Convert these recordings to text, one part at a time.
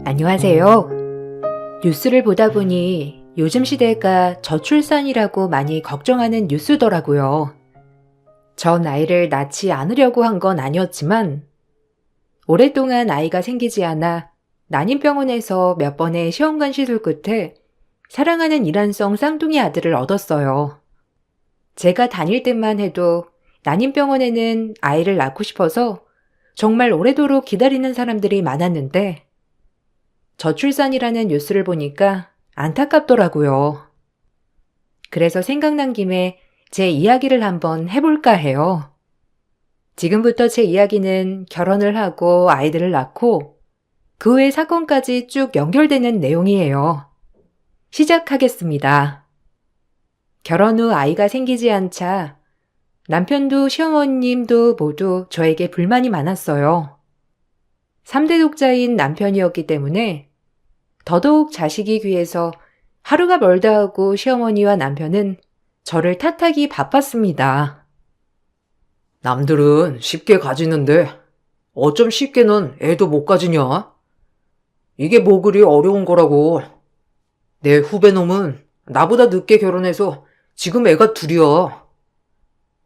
안녕하세요. 뉴스를 보다 보니 요즘 시대가 저출산이라고 많이 걱정하는 뉴스더라고요. 전 아이를 낳지 않으려고 한 건 아니었지만 오랫동안 아이가 생기지 않아 난임병원에서 몇 번의 시험관 시술 끝에 사랑하는 일란성 쌍둥이 아들을 얻었어요. 제가 다닐 때만 해도 난임병원에는 아이를 낳고 싶어서 정말 오래도록 기다리는 사람들이 많았는데 저출산이라는 뉴스를 보니까 안타깝더라고요. 그래서 생각난 김에 제 이야기를 한번 해볼까 해요. 지금부터 제 이야기는 결혼을 하고 아이들을 낳고 그 후의 사건까지 쭉 연결되는 내용이에요. 시작하겠습니다. 결혼 후 아이가 생기지 않자 남편도 시어머님도 모두 저에게 불만이 많았어요. 3대 독자인 남편이었기 때문에 더더욱 자식이 귀해서 하루가 멀다 하고 시어머니와 남편은 저를 탓하기 바빴습니다. 남들은 쉽게 가지는데 어쩜 쉽게 넌 애도 못 가지냐? 이게 뭐 그리 어려운 거라고. 내 후배놈은 나보다 늦게 결혼해서 지금 애가 둘이야.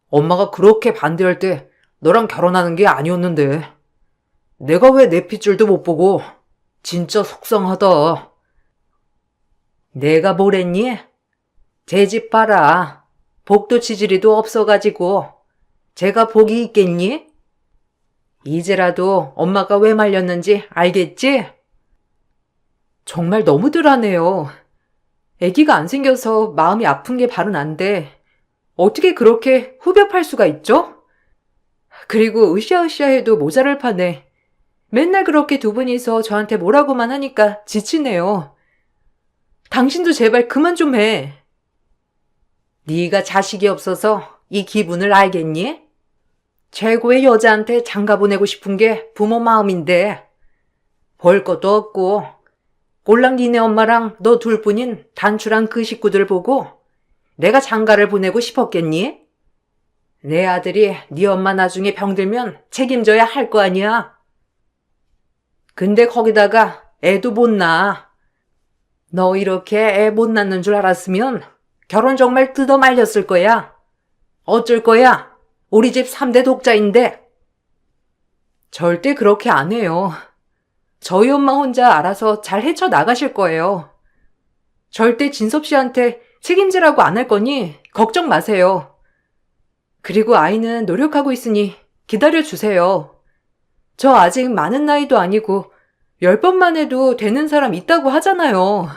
엄마가 그렇게 반대할 때 너랑 결혼하는 게 아니었는데 내가 왜 내 핏줄도 못 보고 진짜 속상하다. 내가 뭐랬니? 제 집 봐라. 복도 치질이도 없어가지고 제가 복이 있겠니? 이제라도 엄마가 왜 말렸는지 알겠지? 정말 너무들 하네요. 아기가 안 생겨서 마음이 아픈 게 바로 난데 어떻게 그렇게 후벼 팔 수가 있죠? 그리고 으쌰으쌰 해도 모자랄 판에 맨날 그렇게 두 분이서 저한테 뭐라고만 하니까 지치네요. 당신도 제발 그만 좀 해. 네가 자식이 없어서 이 기분을 알겠니? 최고의 여자한테 장가 보내고 싶은 게 부모 마음인데 볼 것도 없고 꼴랑 니네 엄마랑 너 둘뿐인 단출한 그 식구들 보고 내가 장가를 보내고 싶었겠니? 내 아들이 네 엄마 나중에 병들면 책임져야 할 거 아니야. 근데 거기다가 애도 못 낳아. 너 이렇게 애 못 낳는 줄 알았으면 결혼 정말 뜯어 말렸을 거야. 어쩔 거야? 우리 집 3대 독자인데. 절대 그렇게 안 해요. 저희 엄마 혼자 알아서 잘 헤쳐나가실 거예요. 절대 진섭 씨한테 책임지라고 안 할 거니 걱정 마세요. 그리고 아이는 노력하고 있으니 기다려주세요. 저 아직 많은 나이도 아니고 10번만 해도 되는 사람 있다고 하잖아요.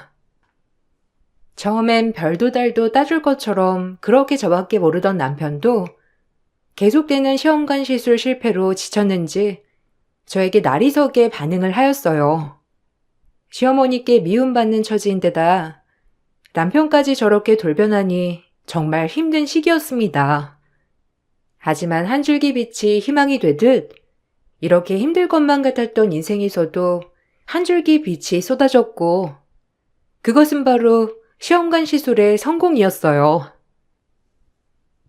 처음엔 별도 달도 따줄 것처럼 그렇게 저밖에 모르던 남편도 계속되는 시험관 시술 실패로 지쳤는지 저에게 나리석에 반응을 하였어요. 시어머니께 미움받는 처지인데다 남편까지 저렇게 돌변하니 정말 힘든 시기였습니다. 하지만 한 줄기 빛이 희망이 되듯 이렇게 힘들 것만 같았던 인생에서도 한 줄기 빛이 쏟아졌고 그것은 바로 시험관 시술의 성공이었어요.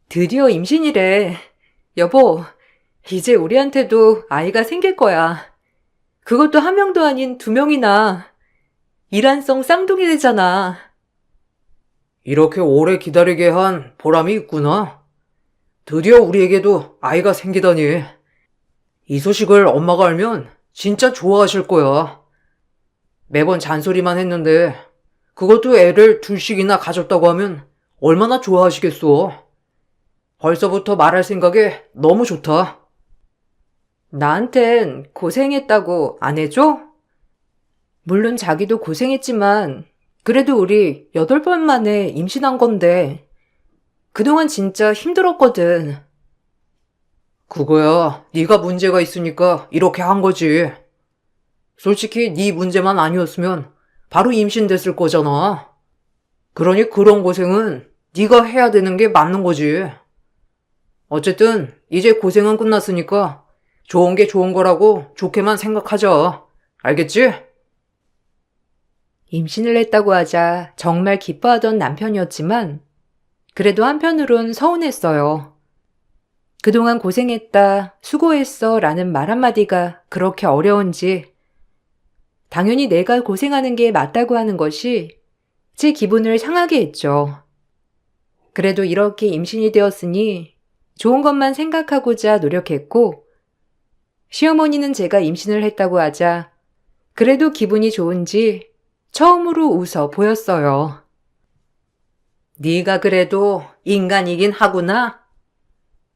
드디어 임신이래. 여보, 이제 우리한테도 아이가 생길 거야. 그것도 한 명도 아닌 2명이나. 일란성 쌍둥이 되잖아. 이렇게 오래 기다리게 한 보람이 있구나. 드디어 우리에게도 아이가 생기다니. 이 소식을 엄마가 알면 진짜 좋아하실 거야. 매번 잔소리만 했는데 그것도 애를 둘씩이나 가졌다고 하면 얼마나 좋아하시겠어. 벌써부터 말할 생각에 너무 좋다. 나한텐 고생했다고 안 해줘? 물론 자기도 고생했지만 그래도 우리 8번 만에 임신한 건데 그동안 진짜 힘들었거든. 그거야 네가 문제가 있으니까 이렇게 한 거지. 솔직히 네 문제만 아니었으면 바로 임신됐을 거잖아. 그러니 그런 고생은 네가 해야 되는 게 맞는 거지. 어쨌든 이제 고생은 끝났으니까 좋은 게 좋은 거라고 좋게만 생각하자. 알겠지? 임신을 했다고 하자 정말 기뻐하던 남편이었지만 그래도 한편으론 서운했어요. 그동안 고생했다, 수고했어 라는 말 한마디가 그렇게 어려운지 당연히 내가 고생하는 게 맞다고 하는 것이 제 기분을 상하게 했죠. 그래도 이렇게 임신이 되었으니 좋은 것만 생각하고자 노력했고, 시어머니는 제가 임신을 했다고 하자 그래도 기분이 좋은지 처음으로 웃어 보였어요. 네가 그래도 인간이긴 하구나.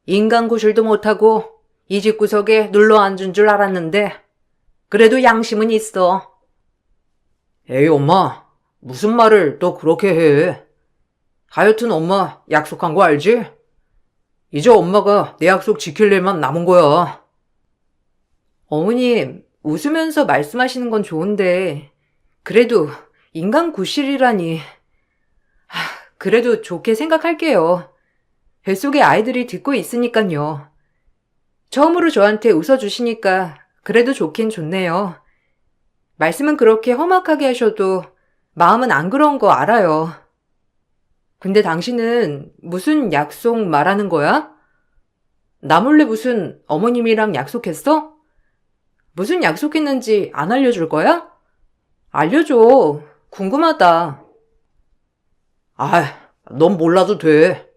인간 구실도 못하고 이 집구석에 눌러 앉은 줄 알았는데 그래도 양심은 있어. 에이 엄마, 무슨 말을 또 그렇게 해. 하여튼 엄마 약속한 거 알지? 이제 엄마가 내 약속 지킬 일만 남은 거야. 어머님, 웃으면서 말씀하시는 건 좋은데 그래도 인간 구실이라니. 그래도 좋게 생각할게요. 뱃속에 아이들이 듣고 있으니깐요. 처음으로 저한테 웃어주시니까 그래도 좋긴 좋네요. 말씀은 그렇게 험악하게 하셔도 마음은 안 그런 거 알아요. 근데 당신은 무슨 약속 말하는 거야? 나 몰래 무슨 어머님이랑 약속했어? 무슨 약속했는지 안 알려줄 거야? 알려줘. 궁금하다. 넌 몰라도 돼.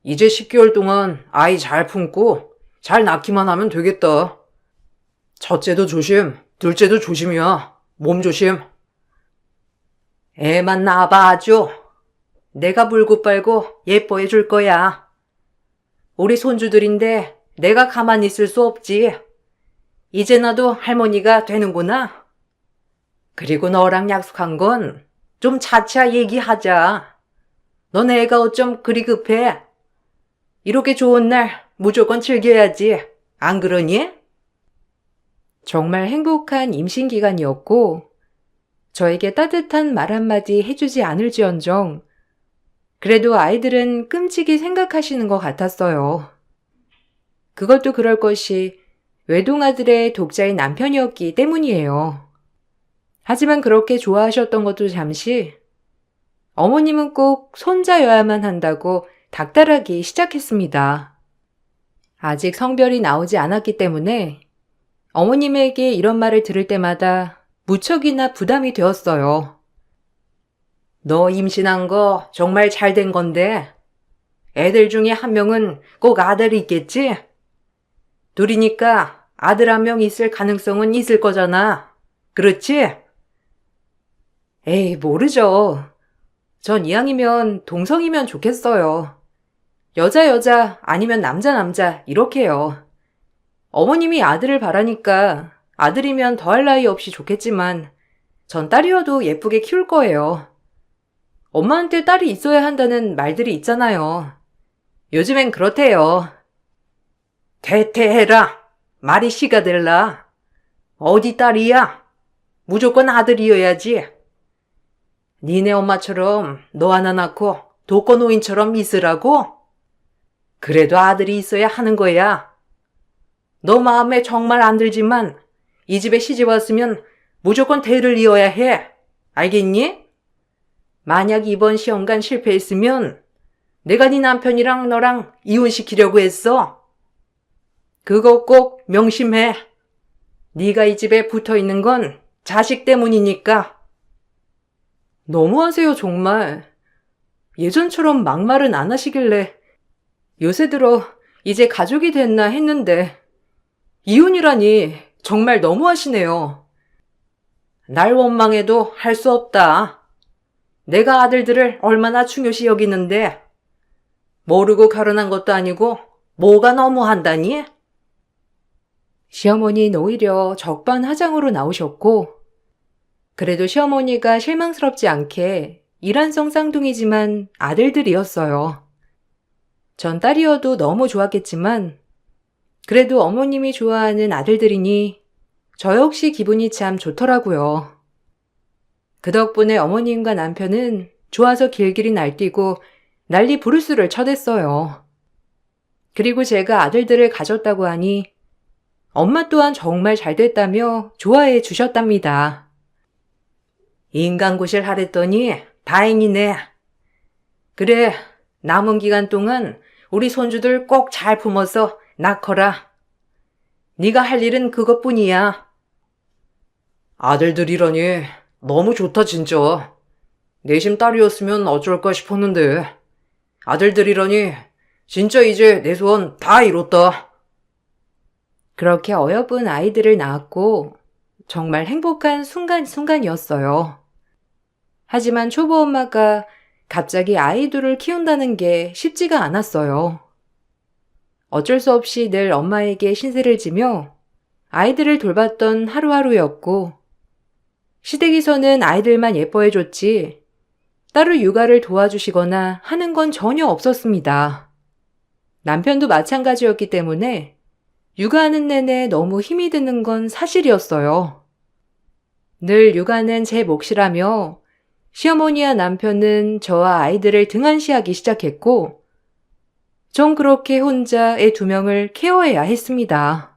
이제 10개월 동안 아이 잘 품고 잘 낳기만 하면 되겠다. 첫째도 조심, 둘째도 조심이야. 몸 조심. 애만 낳아봐 아주. 내가 물고 빨고 예뻐해 줄 거야. 우리 손주들인데 내가 가만히 있을 수 없지. 이제 나도 할머니가 되는구나. 그리고 너랑 약속한 건 좀 차차 얘기하자. 넌 애가 어쩜 그리 급해? 이렇게 좋은 날 무조건 즐겨야지. 안 그러니? 정말 행복한 임신 기간이었고 저에게 따뜻한 말 한마디 해주지 않을지언정 그래도 아이들은 끔찍이 생각하시는 것 같았어요. 그것도 그럴 것이 외동아들의 독자인 남편이었기 때문이에요. 하지만 그렇게 좋아하셨던 것도 잠시 어머님은 꼭 손자여야만 한다고 닥달하기 시작했습니다. 아직 성별이 나오지 않았기 때문에 어머님에게 이런 말을 들을 때마다 무척이나 부담이 되었어요. 너 임신한 거 정말 잘 된 건데 애들 중에 한 명은 꼭 아들이 있겠지? 둘이니까 아들 한 명 있을 가능성은 있을 거잖아. 그렇지? 에이, 모르죠. 전 이왕이면 동성이면 좋겠어요. 여자 아니면 남자 이렇게요. 어머님이 아들을 바라니까 아들이면 더할 나위 없이 좋겠지만 전 딸이어도 예쁘게 키울 거예요. 엄마한테 딸이 있어야 한다는 말들이 있잖아요. 요즘엔 그렇대요. 대퇴해라. 말이 씨가 될라. 어디 딸이야? 무조건 아들이어야지. 니네 엄마처럼 너 하나 낳고 독거노인처럼 있으라고? 그래도 아들이 있어야 하는 거야. 너 마음에 정말 안 들지만 이 집에 시집 왔으면 무조건 대를 이어야 해. 알겠니? 만약 이번 시험관 실패했으면 내가 네 남편이랑 너랑 이혼시키려고 했어. 그거 꼭 명심해. 네가 이 집에 붙어있는 건 자식 때문이니까. 너무하세요, 정말. 예전처럼 막말은 안 하시길래 요새 들어 이제 가족이 됐나 했는데 이혼이라니 정말 너무하시네요. 날 원망해도 할 수 없다. 내가 아들들을 얼마나 중요시 여기는데 모르고 결혼한 것도 아니고 뭐가 너무한다니? 시어머니는 오히려 적반하장으로 나오셨고 그래도 시어머니가 실망스럽지 않게 일란성 쌍둥이지만 아들들이었어요. 전 딸이어도 너무 좋았겠지만 그래도 어머님이 좋아하는 아들들이니 저 역시 기분이 참 좋더라고요. 그 덕분에 어머님과 남편은 좋아서 길길이 날뛰고 난리 부르스를 쳐댔어요. 그리고 제가 아들들을 가졌다고 하니 엄마 또한 정말 잘 됐다며 좋아해 주셨답니다. 인간고실 하랬더니 다행이네. 그래, 남은 기간 동안 우리 손주들 꼭 잘 품어서 낳거라. 네가 할 일은 그것뿐이야. 아들들이라니 너무 좋다 진짜. 내심 딸이었으면 어쩔까 싶었는데 아들들이라니 진짜 이제 내 소원 다 이뤘다. 그렇게 어여쁜 아이들을 낳았고 정말 행복한 순간순간이었어요. 하지만 초보 엄마가 갑자기 아이들을 키운다는 게 쉽지가 않았어요. 어쩔 수 없이 늘 엄마에게 신세를 지며 아이들을 돌봤던 하루하루였고 시댁에서는 아이들만 예뻐해줬지 따로 육아를 도와주시거나 하는 건 전혀 없었습니다. 남편도 마찬가지였기 때문에 육아하는 내내 너무 힘이 드는 건 사실이었어요. 늘 육아는 제 몫이라며 시어머니와 남편은 저와 아이들을 등한시하기 시작했고 전 그렇게 혼자 애 2명을 케어해야 했습니다.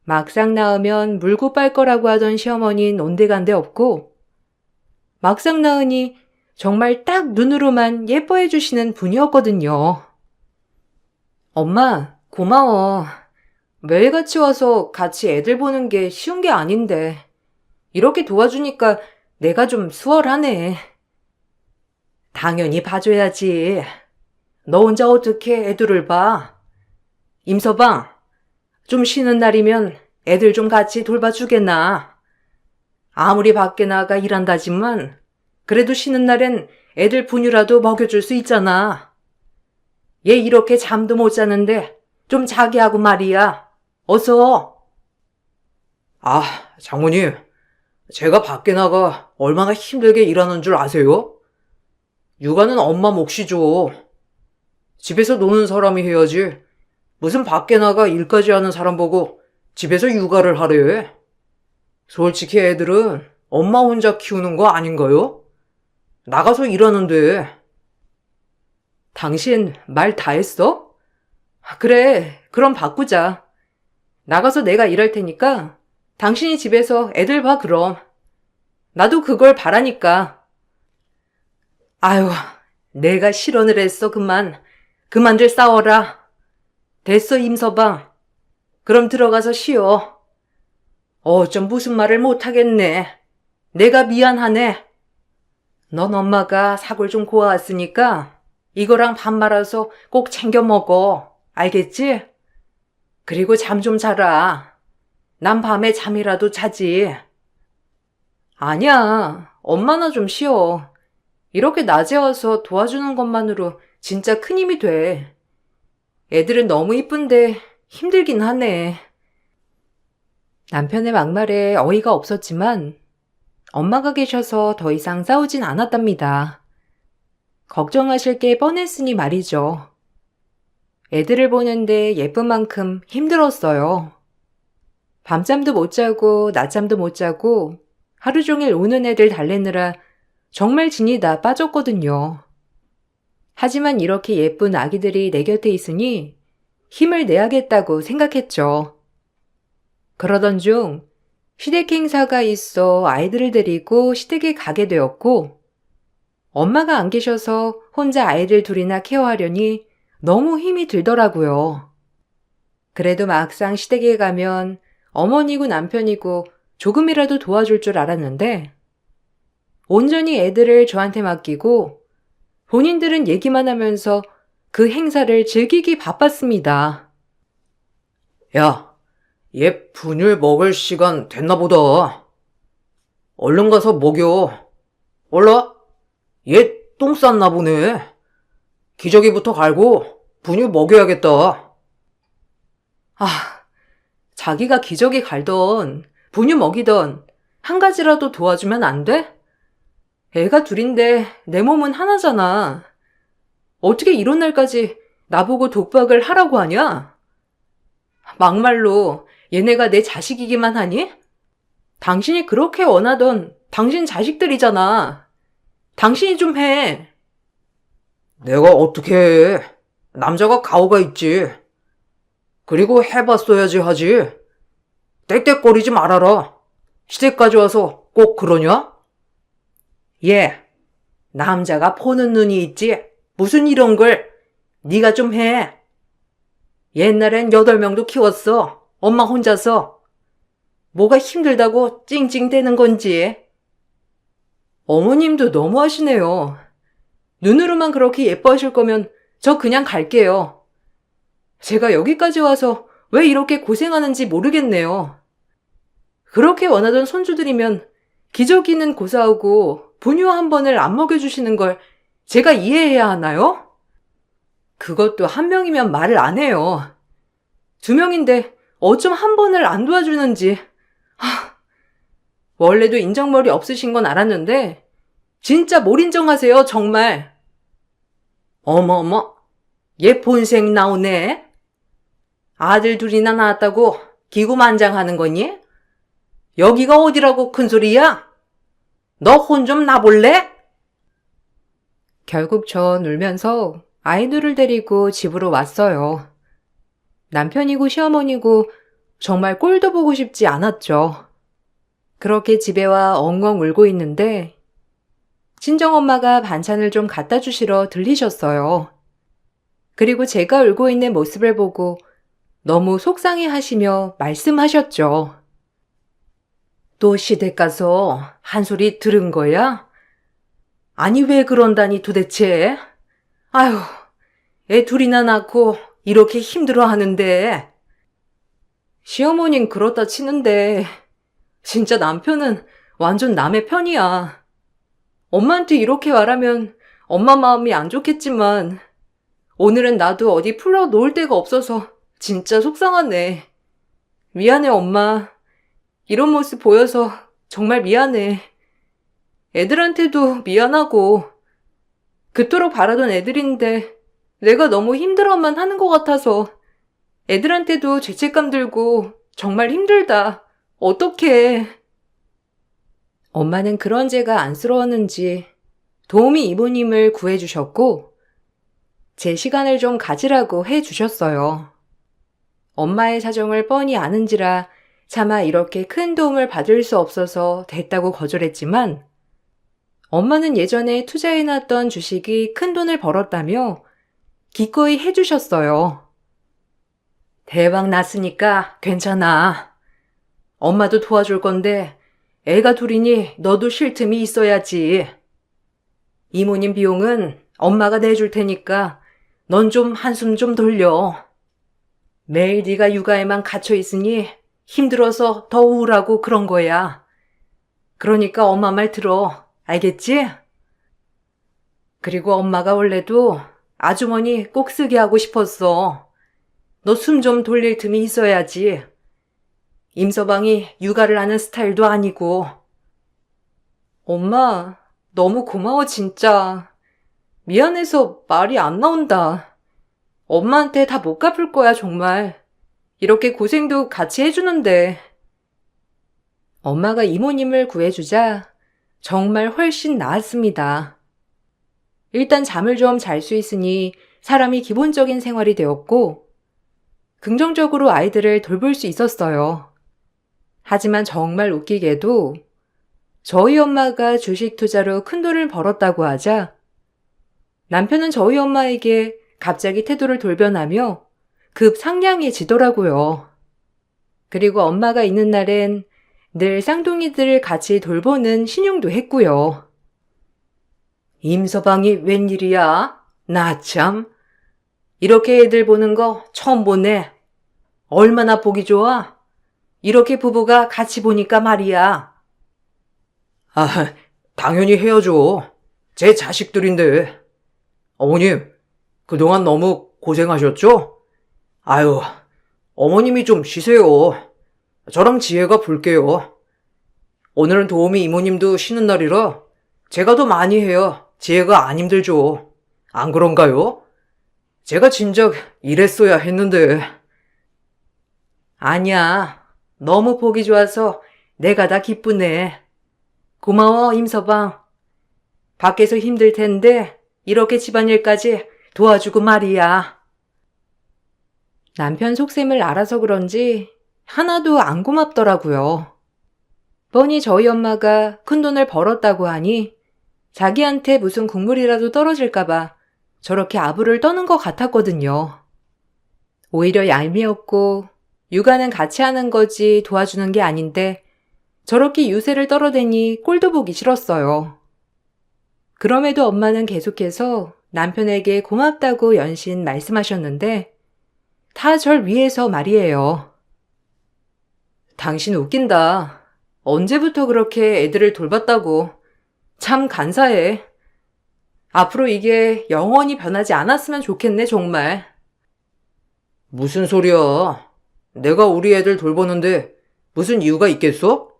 막상 낳으면 물고 빨 거라고 하던 시어머니는 온데간데 없고 막상 낳으니 정말 딱 눈으로만 예뻐해 주시는 분이었거든요. 엄마, 고마워. 매일같이 와서 같이 애들 보는 게 쉬운 게 아닌데 이렇게 도와주니까 내가 좀 수월하네. 당연히 봐줘야지. 너 혼자 어떻게 애들을 봐? 임서방, 좀 쉬는 날이면 애들 좀 같이 돌봐주겠나? 아무리 밖에 나가 일한다지만 그래도 쉬는 날엔 애들 분유라도 먹여줄 수 있잖아. 얘 이렇게 잠도 못 자는데 좀 자게 하고 말이야. 어서. 아, 장모님. 제가 밖에 나가 얼마나 힘들게 일하는 줄 아세요? 육아는 엄마 몫이죠. 집에서 노는 사람이 해야지. 무슨 밖에 나가 일까지 하는 사람 보고 집에서 육아를 하래. 솔직히 애들은 엄마 혼자 키우는 거 아닌가요? 나가서 일하는데. 당신 말 다 했어? 그래, 그럼 바꾸자. 나가서 내가 일할 테니까 당신이 집에서 애들 봐 그럼. 나도 그걸 바라니까. 아유, 내가 실언을 했어 그만. 그만들 싸워라. 됐어 임서방. 그럼 들어가서 쉬어. 좀 무슨 말을 못하겠네. 내가 미안하네. 넌 엄마가 사골 좀 구워왔으니까 이거랑 밥 말아서 꼭 챙겨 먹어. 알겠지? 그리고 잠 좀 자라. 난 밤에 잠이라도 자지. 아니야. 엄마나 좀 쉬어. 이렇게 낮에 와서 도와주는 것만으로 진짜 큰 힘이 돼. 애들은 너무 이쁜데 힘들긴 하네. 남편의 막말에 어이가 없었지만 엄마가 계셔서 더 이상 싸우진 않았답니다. 걱정하실 게 뻔했으니 말이죠. 애들을 보는데 예쁜 만큼 힘들었어요. 밤잠도 못 자고 낮잠도 못 자고 하루 종일 우는 애들 달래느라 정말 진이 다 빠졌거든요. 하지만 이렇게 예쁜 아기들이 내 곁에 있으니 힘을 내야겠다고 생각했죠. 그러던 중 시댁 행사가 있어 아이들을 데리고 시댁에 가게 되었고 엄마가 안 계셔서 혼자 아이들 둘이나 케어하려니 너무 힘이 들더라고요. 그래도 막상 시댁에 가면 어머니고 남편이고 조금이라도 도와줄 줄 알았는데 온전히 애들을 저한테 맡기고 본인들은 얘기만 하면서 그 행사를 즐기기 바빴습니다. 야, 얘 분유 먹을 시간 됐나 보다. 얼른 가서 먹여. 올라? 얘 똥 쌌나 보네. 기저귀부터 갈고 분유 먹여야겠다. 자기가 기저귀 갈던 분유 먹이던 한 가지라도 도와주면 안 돼? 애가 둘인데 내 몸은 하나잖아. 어떻게 이런 날까지 나보고 독박을 하라고 하냐? 막말로 얘네가 내 자식이기만 하니? 당신이 그렇게 원하던 당신 자식들이잖아. 당신이 좀 해. 내가 어떻게 해. 남자가 가오가 있지. 그리고 해봤어야지 하지. 떽떽거리지 말아라. 시댁까지 와서 꼭 그러냐? 얘, 남자가 보는 눈이 있지. 무슨 이런 걸 네가 좀 해. 옛날엔 8명도 키웠어. 엄마 혼자서. 뭐가 힘들다고 찡찡대는 건지. 어머님도 너무하시네요. 눈으로만 그렇게 예뻐하실 거면 저 그냥 갈게요. 제가 여기까지 와서 왜 이렇게 고생하는지 모르겠네요. 그렇게 원하던 손주들이면 기저귀는 고사하고 분유 한 번을 안 먹여주시는 걸 제가 이해해야 하나요? 그것도 한 명이면 말을 안 해요. 두 명인데 어쩜 한 번을 안 도와주는지. 원래도 인정머리 없으신 건 알았는데 진짜 뭘 인정하세요, 정말. 어머어머, 얘 본색 나오네. 아들 둘이나 낳았다고 기고만장하는 거니? 여기가 어디라고 큰 소리야? 너 혼 좀 나볼래? 결국 전 울면서 아이들을 데리고 집으로 왔어요. 남편이고 시어머니고 정말 꼴도 보고 싶지 않았죠. 그렇게 집에 와 엉엉 울고 있는데 친정엄마가 반찬을 좀 갖다 주시러 들리셨어요. 그리고 제가 울고 있는 모습을 보고 너무 속상해 하시며 말씀하셨죠. 또 시댁 가서 한 소리 들은 거야? 아니 왜 그런다니 도대체? 아휴, 애 둘이나 낳고 이렇게 힘들어 하는데. 시어머닌 그렇다 치는데 진짜 남편은 완전 남의 편이야. 엄마한테 이렇게 말하면 엄마 마음이 안 좋겠지만 오늘은 나도 어디 풀러 놓을 데가 없어서 진짜 속상하네. 미안해 엄마. 이런 모습 보여서 정말 미안해. 애들한테도 미안하고 그토록 바라던 애들인데 내가 너무 힘들어만 하는 것 같아서 애들한테도 죄책감 들고 정말 힘들다. 어떡해. 엄마는 그런 제가 안쓰러웠는지 도우미 이모님을 구해주셨고 제 시간을 좀 가지라고 해주셨어요. 엄마의 사정을 뻔히 아는지라 차마 이렇게 큰 도움을 받을 수 없어서 됐다고 거절했지만 엄마는 예전에 투자해놨던 주식이 큰 돈을 벌었다며 기꺼이 해주셨어요. 대박 났으니까 괜찮아. 엄마도 도와줄 건데 애가 둘이니 너도 쉴 틈이 있어야지. 이모님 비용은 엄마가 내줄 테니까 넌 좀 한숨 좀 돌려. 매일 네가 육아에만 갇혀 있으니 힘들어서 더 우울하고 그런 거야. 그러니까 엄마 말 들어. 알겠지? 그리고 엄마가 원래도 아주머니 꼭 쓰게 하고 싶었어. 너 숨 좀 돌릴 틈이 있어야지. 임서방이 육아를 하는 스타일도 아니고. 엄마, 너무 고마워 진짜. 미안해서 말이 안 나온다. 엄마한테 다 못 갚을 거야 정말. 이렇게 고생도 같이 해주는데. 엄마가 이모님을 구해주자 정말 훨씬 나았습니다. 일단 잠을 좀 잘 수 있으니 사람이 기본적인 생활이 되었고 긍정적으로 아이들을 돌볼 수 있었어요. 하지만 정말 웃기게도 저희 엄마가 주식 투자로 큰 돈을 벌었다고 하자 남편은 저희 엄마에게 갑자기 태도를 돌변하며 급 상냥해지더라고요. 그리고 엄마가 있는 날엔 늘 쌍둥이들을 같이 돌보는 신용도 했고요. 임서방이 웬일이야? 나 참. 이렇게 애들 보는 거 처음 보네. 얼마나 보기 좋아? 이렇게 부부가 같이 보니까 말이야. 아, 당연히 헤어져. 제 자식들인데. 어머님, 그동안 너무 고생하셨죠? 아유, 어머님이 좀 쉬세요. 저랑 지혜가 볼게요. 오늘은 도우미 이모님도 쉬는 날이라 제가 더 많이 해야 지혜가 안 힘들죠. 안 그런가요? 제가 진작 이랬어야 했는데. 아니야. 너무 보기 좋아서 내가 다 기쁘네. 고마워, 임서방. 밖에서 힘들 텐데 이렇게 집안일까지 도와주고 말이야. 남편 속셈을 알아서 그런지 하나도 안 고맙더라고요. 뻔히 저희 엄마가 큰돈을 벌었다고 하니 자기한테 무슨 국물이라도 떨어질까봐 저렇게 아부를 떠는 것 같았거든요. 오히려 얄미웠고 육아는 같이 하는 거지 도와주는 게 아닌데 저렇게 유세를 떨어대니 꼴도 보기 싫었어요. 그럼에도 엄마는 계속해서 남편에게 고맙다고 연신 말씀하셨는데 다 절 위해서 말이에요. 당신 웃긴다. 언제부터 그렇게 애들을 돌봤다고. 참 간사해. 앞으로 이게 영원히 변하지 않았으면 좋겠네, 정말. 무슨 소리야. 내가 우리 애들 돌보는데 무슨 이유가 있겠어?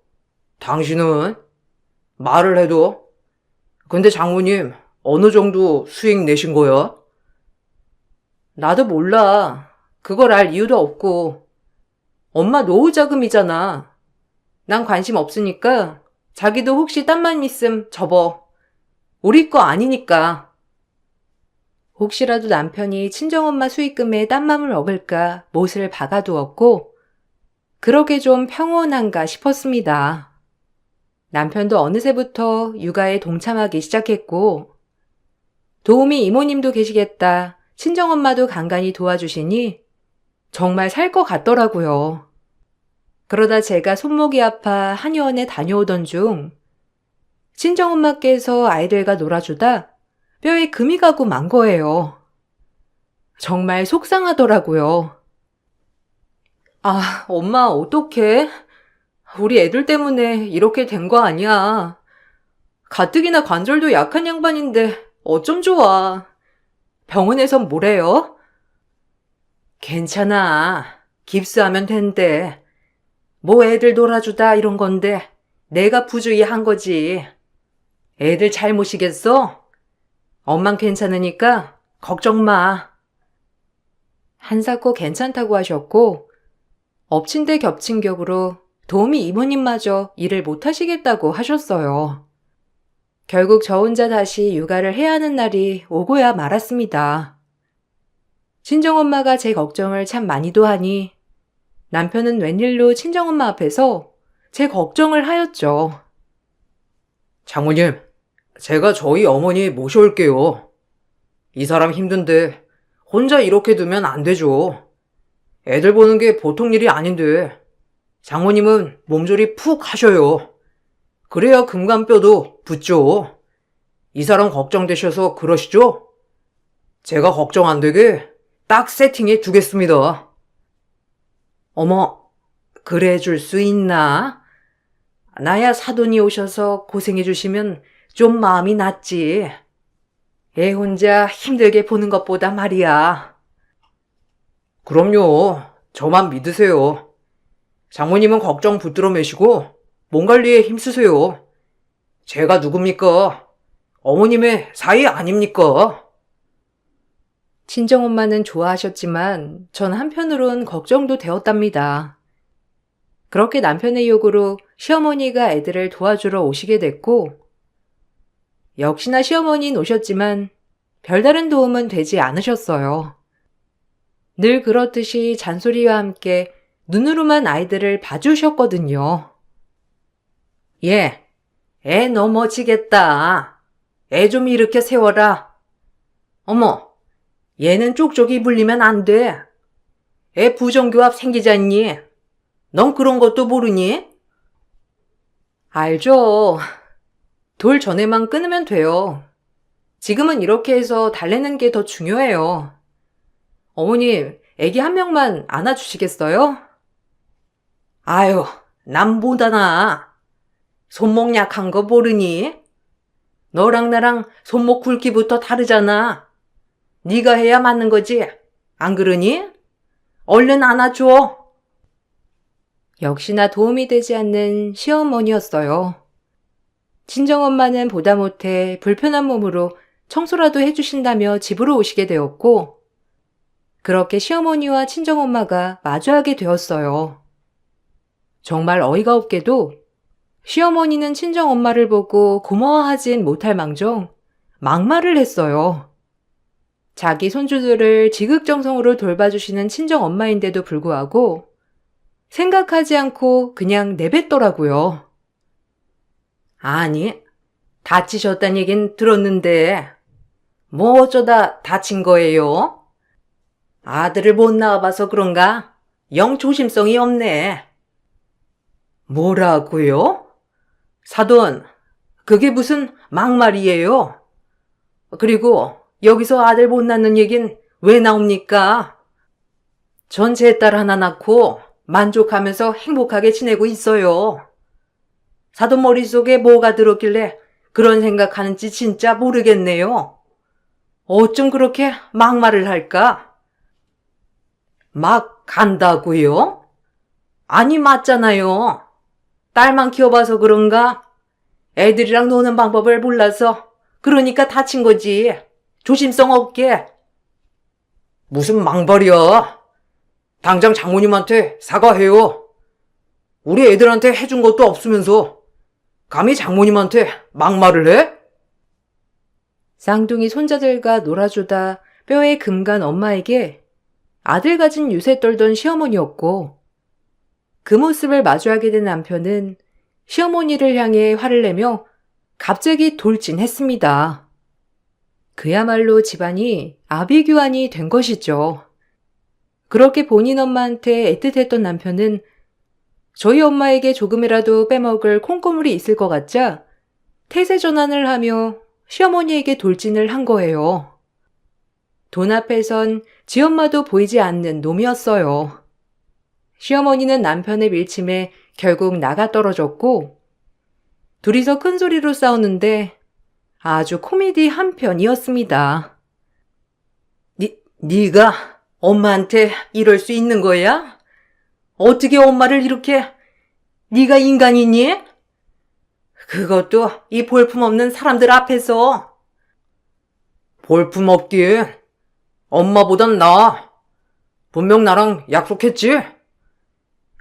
당신은 말을 해도. 근데 장모님, 어느 정도 수익 내신 거야? 나도 몰라. 그걸 알 이유도 없고. 엄마 노후 자금이잖아. 난 관심 없으니까 자기도 혹시 딴만 있음 접어. 우리 거 아니니까. 혹시라도 남편이 친정엄마 수익금에 딴맘을 먹을까 못을 박아두었고 그러게 좀 평온한가 싶었습니다. 남편도 어느새부터 육아에 동참하기 시작했고 도우미 이모님도 계시겠다. 친정엄마도 간간히 도와주시니 정말 살 것 같더라고요. 그러다 제가 손목이 아파 한의원에 다녀오던 중 친정엄마께서 아이들과 놀아주다 뼈에 금이 가고 만 거예요. 정말 속상하더라고요. 아, 엄마 어떡해? 우리 애들 때문에 이렇게 된 거 아니야. 가뜩이나 관절도 약한 양반인데 어쩜 좋아. 병원에선 뭐래요? 괜찮아. 깁스하면 된대. 뭐 애들 놀아주다 이런 건데 내가 부주의 한 거지. 애들 잘못이겠어? 엄만 괜찮으니까 걱정 마. 한사코 괜찮다고 하셨고 엎친 데 겹친 격으로 도우미 이모님마저 일을 못하시겠다고 하셨어요. 결국 저 혼자 다시 육아를 해야 하는 날이 오고야 말았습니다. 친정엄마가 제 걱정을 참 많이도 하니 남편은 웬일로 친정엄마 앞에서 제 걱정을 하였죠. 장모님, 제가 저희 어머니 모셔올게요. 이 사람 힘든데 혼자 이렇게 두면 안 되죠. 애들 보는 게 보통 일이 아닌데 장모님은 몸조리 푹 하셔요. 그래야 금간뼈도 붙죠. 이 사람 걱정되셔서 그러시죠? 제가 걱정 안 되게 딱 세팅해 두겠습니다. 어머, 그래 줄 수 있나? 나야 사돈이 오셔서 고생해 주시면 좀 마음이 낫지. 애 혼자 힘들게 보는 것보다 말이야. 그럼요. 저만 믿으세요. 장모님은 걱정 붙들어 매시고 몸 관리에 힘쓰세요. 제가 누굽니까? 어머님의 사이 아닙니까? 친정엄마는 좋아하셨지만 전 한편으론 걱정도 되었답니다. 그렇게 남편의 요구로 시어머니가 애들을 도와주러 오시게 됐고 역시나 시어머니는 오셨지만 별다른 도움은 되지 않으셨어요. 늘 그렇듯이 잔소리와 함께 눈으로만 아이들을 봐주셨거든요. 예, 애 넘어지겠다. 애 좀 일으켜 세워라. 어머, 얘는 쪽쪽이 불리면 안 돼. 애 부정교합 생기잖니. 넌 그런 것도 모르니? 알죠. 돌 전에만 끊으면 돼요. 지금은 이렇게 해서 달래는 게 더 중요해요. 어머님, 애기 한 명만 안아주시겠어요? 아유, 남보다나. 손목 약한 거 모르니? 너랑 나랑 손목 굵기부터 다르잖아. 네가 해야 맞는 거지. 안 그러니? 얼른 안아줘. 역시나 도움이 되지 않는 시어머니였어요. 친정엄마는 보다 못해 불편한 몸으로 청소라도 해주신다며 집으로 오시게 되었고 그렇게 시어머니와 친정엄마가 마주하게 되었어요. 정말 어이가 없게도 시어머니는 친정엄마를 보고 고마워하진 못할 망정 막말을 했어요. 자기 손주들을 지극정성으로 돌봐주시는 친정엄마인데도 불구하고 생각하지 않고 그냥 내뱉더라고요. 아니, 다치셨단 얘긴 들었는데 뭐 어쩌다 다친 거예요? 아들을 못 낳아봐서 그런가? 영 조심성이 없네. 뭐라고요? 사돈, 그게 무슨 막말이에요? 그리고 여기서 아들 못 낳는 얘긴 왜 나옵니까? 전 제 딸 하나 낳고 만족하면서 행복하게 지내고 있어요. 사돈 머릿속에 뭐가 들었길래 그런 생각하는지 진짜 모르겠네요. 어쩜 그렇게 막말을 할까? 막 간다고요? 아니, 맞잖아요. 딸만 키워봐서 그런가? 애들이랑 노는 방법을 몰라서 그러니까 다친 거지. 조심성 없게. 무슨 망발이야. 당장 장모님한테 사과해요. 우리 애들한테 해준 것도 없으면서 감히 장모님한테 막말을 해? 쌍둥이 손자들과 놀아주다 뼈에 금간 엄마에게 아들 가진 유세 떨던 시어머니였고, 그 모습을 마주하게 된 남편은 시어머니를 향해 화를 내며 갑자기 돌진했습니다. 그야말로 집안이 아비규환이 된 것이죠. 그렇게 본인 엄마한테 애틋했던 남편은 저희 엄마에게 조금이라도 빼먹을 콩고물이 있을 것 같자 태세 전환을 하며 시어머니에게 돌진을 한 거예요. 돈 앞에선 지엄마도 보이지 않는 놈이었어요. 시어머니는 남편의 밀침에 결국 나가 떨어졌고, 둘이서 큰 소리로 싸우는데 아주 코미디 한 편이었습니다. 네가 엄마한테 이럴 수 있는 거야? 어떻게 엄마를 이렇게... 네가 인간이니? 그것도 이 볼품없는 사람들 앞에서. 볼품없긴 엄마보단 나아. 분명 나랑 약속했지?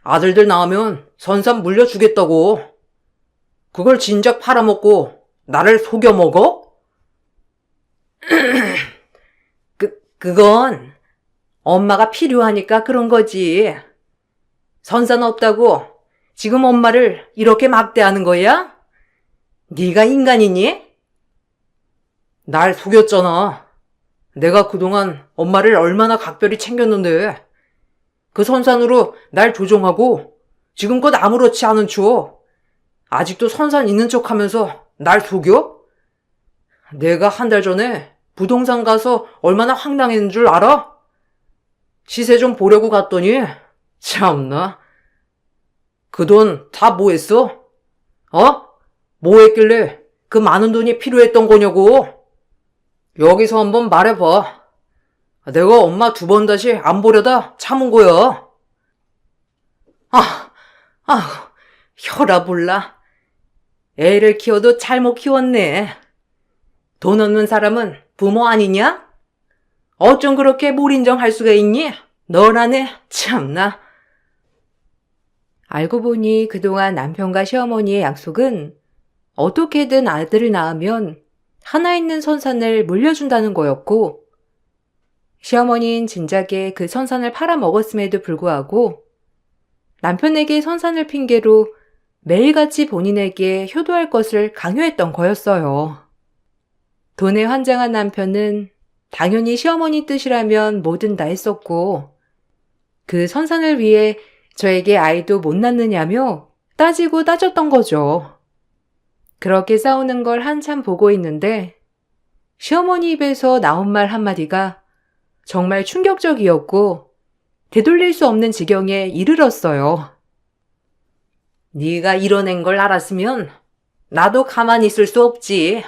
아들들 낳으면 선산 물려주겠다고. 그걸 진작 팔아먹고 나를 속여먹어? 그건 엄마가 필요하니까 그런 거지. 선산 없다고 지금 엄마를 이렇게 막대하는 거야? 네가 인간이니? 날 속였잖아. 내가 그동안 엄마를 얼마나 각별히 챙겼는데. 그 선산으로 날 조종하고 지금껏 아무렇지 않은 척 아직도 선산 있는 척하면서 날 속여? 내가 한 달 전에 부동산 가서 얼마나 황당했는 줄 알아? 시세 좀 보려고 갔더니 참나. 그 돈 다 뭐 했어? 뭐 했길래 그 많은 돈이 필요했던 거냐고. 여기서 한번 말해봐. 내가 엄마 2번 다시 안 보려다 참은 거야. 혈압 올라. 애를 키워도 잘못 키웠네. 돈 없는 사람은 부모 아니냐? 어쩜 그렇게 못 인정할 수가 있니? 너라네, 참나. 알고 보니 그동안 남편과 시어머니의 약속은 어떻게든 아들을 낳으면 하나 있는 선산을 물려준다는 거였고, 시어머니는 진작에 그 선산을 팔아먹었음에도 불구하고 남편에게 선산을 핑계로 매일같이 본인에게 효도할 것을 강요했던 거였어요. 돈에 환장한 남편은 당연히 시어머니 뜻이라면 뭐든 다 했었고, 그 선산을 위해 저에게 아이도 못 낳느냐며 따지고 따졌던 거죠. 그렇게 싸우는 걸 한참 보고 있는데 시어머니 입에서 나온 말 한마디가 정말 충격적이었고 되돌릴 수 없는 지경에 이르렀어요. 네가 이뤄낸 걸 알았으면 나도 가만히 있을 수 없지.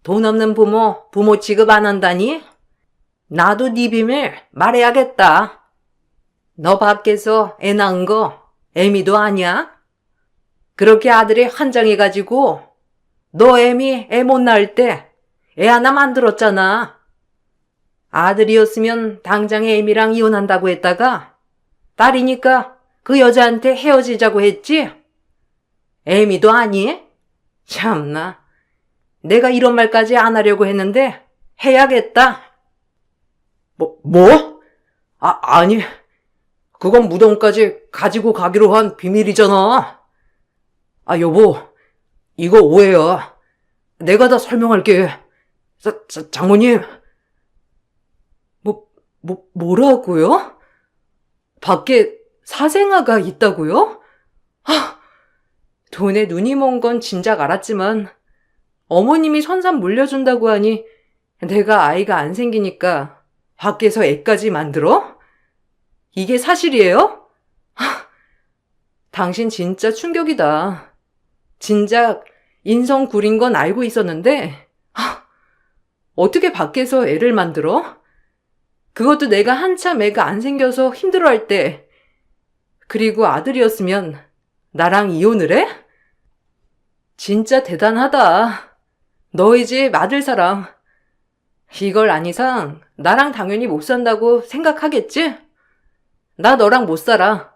돈 없는 부모 취급 안 한다니? 나도 네 비밀 말해야겠다. 너 밖에서 애 낳은 거 애미도 아니야? 그렇게 아들이 환장해가지고 너 애미 애 못 낳을 때 애 하나 만들었잖아. 아들이었으면 당장 애미랑 이혼한다고 했다가 딸이니까 그 여자한테 헤어지자고 했지? 애미도 아니? 참나. 내가 이런 말까지 안 하려고 했는데 해야겠다. 뭐? 아니. 그건 무덤까지 가지고 가기로 한 비밀이잖아. 여보. 이거 오해야. 내가 다 설명할게. 장모님. 뭐라고요? 밖에 사생아가 있다고요? 돈에 눈이 먼 건 진작 알았지만 어머님이 선산 물려준다고 하니 내가 아이가 안 생기니까 밖에서 애까지 만들어? 이게 사실이에요? 당신 진짜 충격이다. 진작 인성 구린 건 알고 있었는데 어떻게 밖에서 애를 만들어? 그것도 내가 한참 애가 안 생겨서 힘들어할 때. 그리고 아들이었으면 나랑 이혼을 해? 진짜 대단하다. 너희 집 아들사랑. 이걸 안 이상 나랑 당연히 못 산다고 생각하겠지? 나 너랑 못 살아.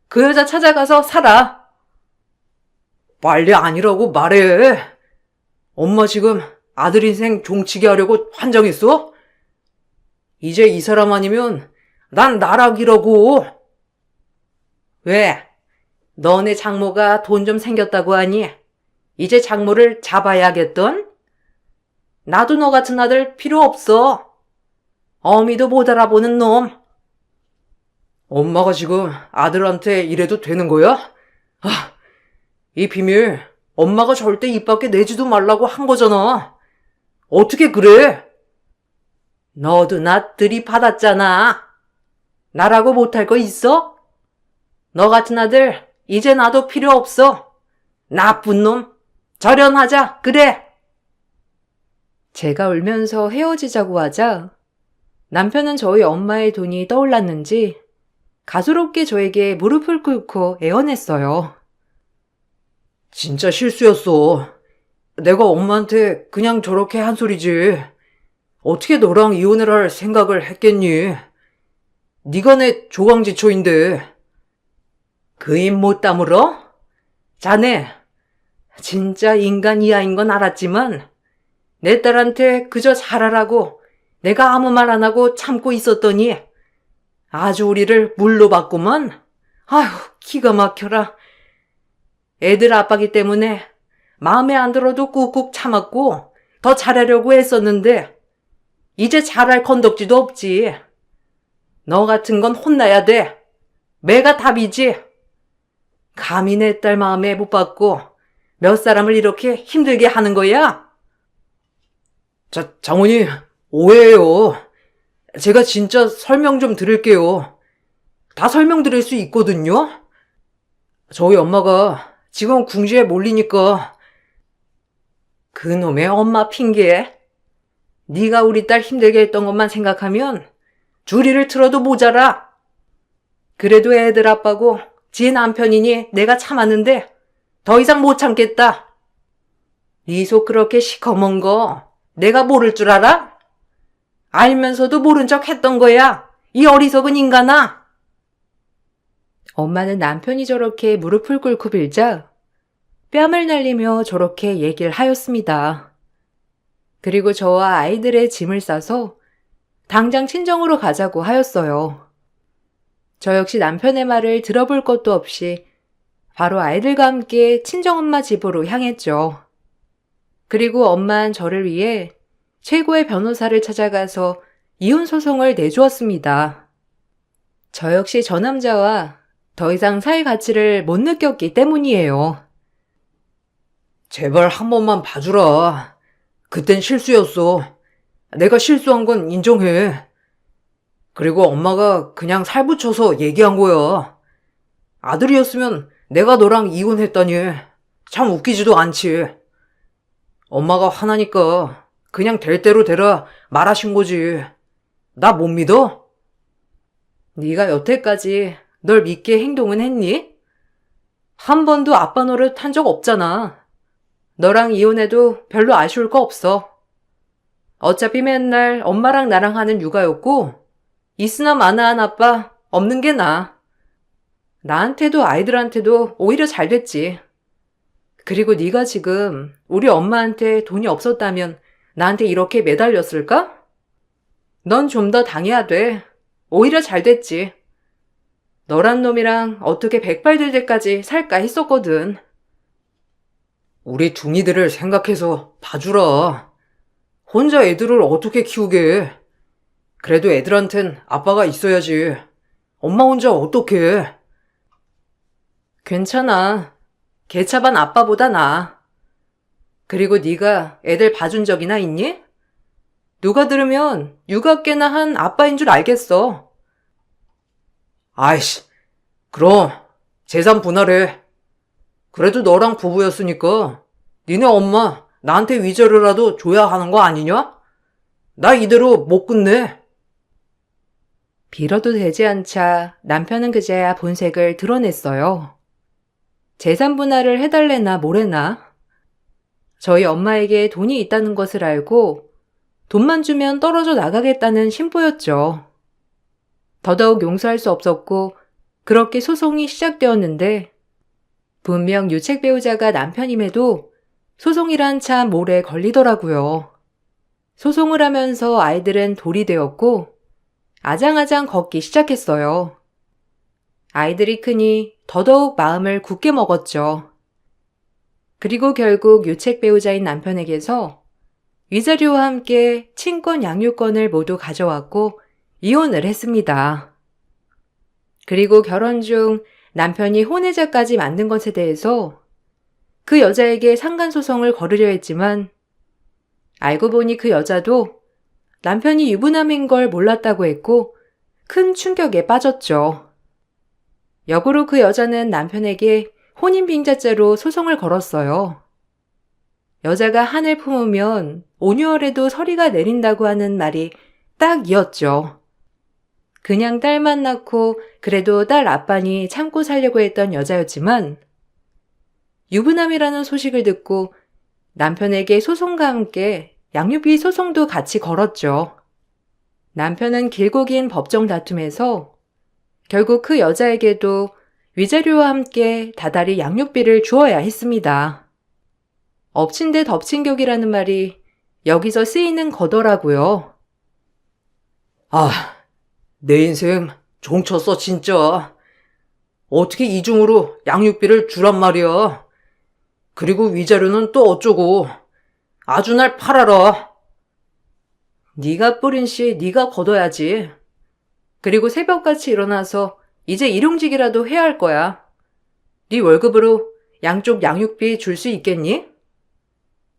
그 여자 찾아가서 살아. 빨리 아니라고 말해. 엄마 지금 아들 인생 종치게 하려고 환장했어? 이제 이 사람 아니면 난 나락이라고. 왜? 너네 장모가 돈 좀 생겼다고 하니 이제 장모를 잡아야겠던? 나도 너 같은 아들 필요 없어. 어미도 못 알아보는 놈. 엄마가 지금 아들한테 이래도 되는 거야? 이 비밀 엄마가 절대 입 밖에 내지도 말라고 한 거잖아. 어떻게 그래? 너도 나 들이받았잖아. 나라고 못할 거 있어? 너 같은 아들 이제 나도 필요 없어. 나쁜 놈. 절연하자. 그래. 제가 울면서 헤어지자고 하자 남편은 저희 엄마의 돈이 떠올랐는지 가소롭게 저에게 무릎을 꿇고 애원했어요. 진짜 실수였어. 내가 엄마한테 그냥 저렇게 한 소리지. 어떻게 너랑 이혼을 할 생각을 했겠니? 네가 내 조강지초인데. 그 입 못 다물어? 자네, 진짜 인간 이하인 건 알았지만 내 딸한테 그저 잘하라고 내가 아무 말 안 하고 참고 있었더니 아주 우리를 물로 봤구먼. 아휴, 기가 막혀라. 애들 아빠기 때문에 마음에 안 들어도 꾹꾹 참았고 더 잘하려고 했었는데 이제 잘할 건덕지도 없지. 너 같은 건 혼나야 돼. 매가 답이지. 감히 내 딸 마음에 못 받고 몇 사람을 이렇게 힘들게 하는 거야? 장모님, 오해예요. 제가 진짜 설명 좀 드릴게요. 다 설명드릴 수 있거든요? 저희 엄마가 지금 궁지에 몰리니까. 그놈의 엄마 핑계. 네가 우리 딸 힘들게 했던 것만 생각하면 주리를 틀어도 모자라. 그래도 애들 아빠고 지 남편이니 내가 참았는데 더 이상 못 참겠다. 네 속 그렇게 시커먼 거 내가 모를 줄 알아? 알면서도 모른 척 했던 거야. 이 어리석은 인간아. 엄마는 남편이 저렇게 무릎을 꿇고 빌자 뺨을 날리며 저렇게 얘기를 하였습니다. 그리고 저와 아이들의 짐을 싸서 당장 친정으로 가자고 하였어요. 저 역시 남편의 말을 들어볼 것도 없이 바로 아이들과 함께 친정엄마 집으로 향했죠. 그리고 엄마는 저를 위해 최고의 변호사를 찾아가서 이혼 소송을 내주었습니다. 저 역시 저 남자와 더 이상 살 가치를 못 느꼈기 때문이에요. 제발 한 번만 봐주라. 그땐 실수였어. 내가 실수한 건 인정해. 그리고 엄마가 그냥 살붙여서 얘기한 거야. 아들이었으면 내가 너랑 이혼했다니. 참 웃기지도 않지. 엄마가 화나니까 그냥 될 대로 되라 말하신 거지. 나 못 믿어? 네가 여태까지 널 믿게 행동은 했니? 한 번도 아빠 노릇 한 적 없잖아. 너랑 이혼해도 별로 아쉬울 거 없어. 어차피 맨날 엄마랑 나랑 하는 육아였고 있으나 마나한 아빠 없는 게 나아. 나한테도 아이들한테도 오히려 잘 됐지. 그리고 네가 지금 우리 엄마한테 돈이 없었다면 나한테 이렇게 매달렸을까? 넌 좀 더 당해야 돼. 오히려 잘 됐지. 너란 놈이랑 어떻게 백발될 때까지 살까 했었거든. 우리 둥이들을 생각해서 봐주라. 혼자 애들을 어떻게 키우게. 그래도 애들한텐 아빠가 있어야지. 엄마 혼자 어떡해? 괜찮아. 개차반 아빠보다 나아. 그리고 네가 애들 봐준 적이나 있니? 누가 들으면 육아깨나 한 아빠인 줄 알겠어. 아이씨, 그럼 재산 분할해. 그래도 너랑 부부였으니까 니네 엄마 나한테 위자료라도 줘야 하는 거 아니냐? 나 이대로 못 끝내. 빌어도 되지 않자 남편은 그제야 본색을 드러냈어요. 재산 분할을 해달래나 뭐래나. 저희 엄마에게 돈이 있다는 것을 알고 돈만 주면 떨어져 나가겠다는 심보였죠. 더더욱 용서할 수 없었고 그렇게 소송이 시작되었는데 분명 유책 배우자가 남편임에도 소송이란 참 오래 걸리더라고요. 소송을 하면서 아이들은 돌이 되었고 아장아장 걷기 시작했어요. 아이들이 크니 더더욱 마음을 굳게 먹었죠. 그리고 결국 유책 배우자인 남편에게서 위자료와 함께 친권 양육권을 모두 가져왔고 이혼을 했습니다. 그리고 결혼 중 남편이 혼외자까지 만든 것에 대해서 그 여자에게 상간소송을 걸으려 했지만 알고 보니 그 여자도 남편이 유부남인 걸 몰랐다고 했고 큰 충격에 빠졌죠. 역으로 그 여자는 남편에게 혼인빙자죄로 소송을 걸었어요. 여자가 한을 품으면 5개월에도 서리가 내린다고 하는 말이 딱 이었죠. 그냥 딸만 낳고 그래도 딸 아빠니 참고 살려고 했던 여자였지만 유부남이라는 소식을 듣고 남편에게 소송과 함께 양육비 소송도 같이 걸었죠. 남편은 길고 긴 법정 다툼에서 결국 그 여자에게도 위자료와 함께 다달이 양육비를 주어야 했습니다. 엎친 데 덮친 격이라는 말이 여기서 쓰이는 거더라고요. 아, 내 인생 종쳤어 진짜. 어떻게 이중으로 양육비를 주란 말이야. 그리고 위자료는 또 어쩌고. 아주 날 팔아라. 네가 뿌린 씨 네가 걷어야지. 그리고 새벽같이 일어나서 이제 일용직이라도 해야 할 거야. 네 월급으로 양쪽 양육비 줄 수 있겠니?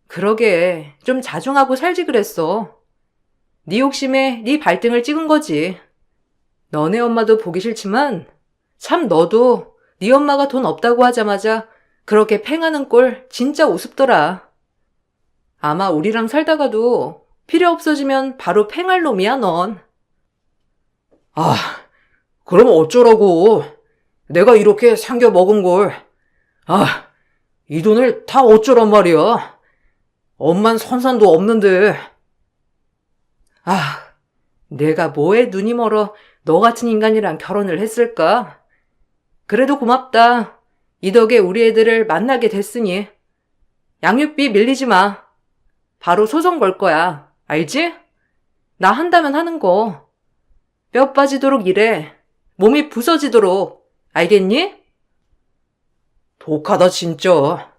그러게 좀 자중하고 살지 그랬어. 네 욕심에 네 발등을 찍은 거지. 너네 엄마도 보기 싫지만 참 너도 네 엄마가 돈 없다고 하자마자 그렇게 팽하는 꼴 진짜 우습더라. 아마 우리랑 살다가도 필요 없어지면 바로 팽할 놈이야 넌. 아, 그럼 어쩌라고. 내가 이렇게 삼겨 먹은 걸. 아, 이 돈을 다 어쩌란 말이야. 엄만 선산도 없는데. 아, 내가 뭐에 눈이 멀어 너 같은 인간이랑 결혼을 했을까? 그래도 고맙다. 이 덕에 우리 애들을 만나게 됐으니. 양육비 밀리지 마. 바로 소송 걸 거야. 알지? 나 한다면 하는 거. 뼈 빠지도록 일해. 몸이 부서지도록. 알겠니? 독하다 진짜.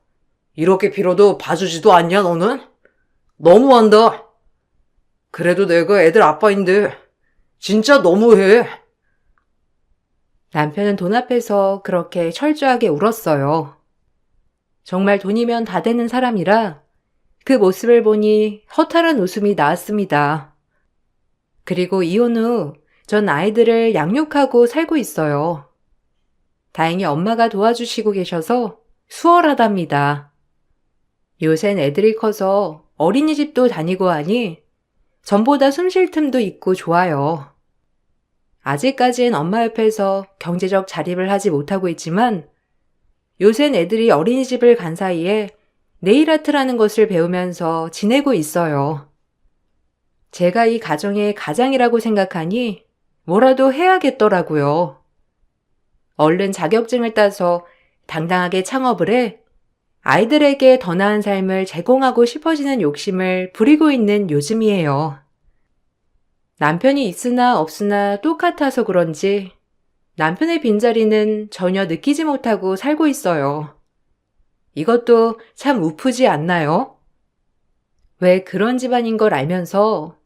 이렇게 빌어도 봐주지도 않냐 너는? 너무한다. 그래도 내가 애들 아빠인데 진짜 너무해. 남편은 돈 앞에서 그렇게 철저하게 울었어요. 정말 돈이면 다 되는 사람이라 그 모습을 보니 허탈한 웃음이 나왔습니다. 그리고 이혼 후 전 아이들을 양육하고 살고 있어요. 다행히 엄마가 도와주시고 계셔서 수월하답니다. 요샌 애들이 커서 어린이집도 다니고 하니 전보다 숨 쉴 틈도 있고 좋아요. 아직까진 엄마 옆에서 경제적 자립을 하지 못하고 있지만 요샌 애들이 어린이집을 간 사이에 네일 아트라는 것을 배우면서 지내고 있어요. 제가 이 가정의 가장이라고 생각하니 뭐라도 해야겠더라고요. 얼른 자격증을 따서 당당하게 창업을 해 아이들에게 더 나은 삶을 제공하고 싶어지는 욕심을 부리고 있는 요즘이에요. 남편이 있으나 없으나 똑같아서 그런지 남편의 빈자리는 전혀 느끼지 못하고 살고 있어요. 이것도 참 우프지 않나요? 왜 그런 집안인 걸 알면서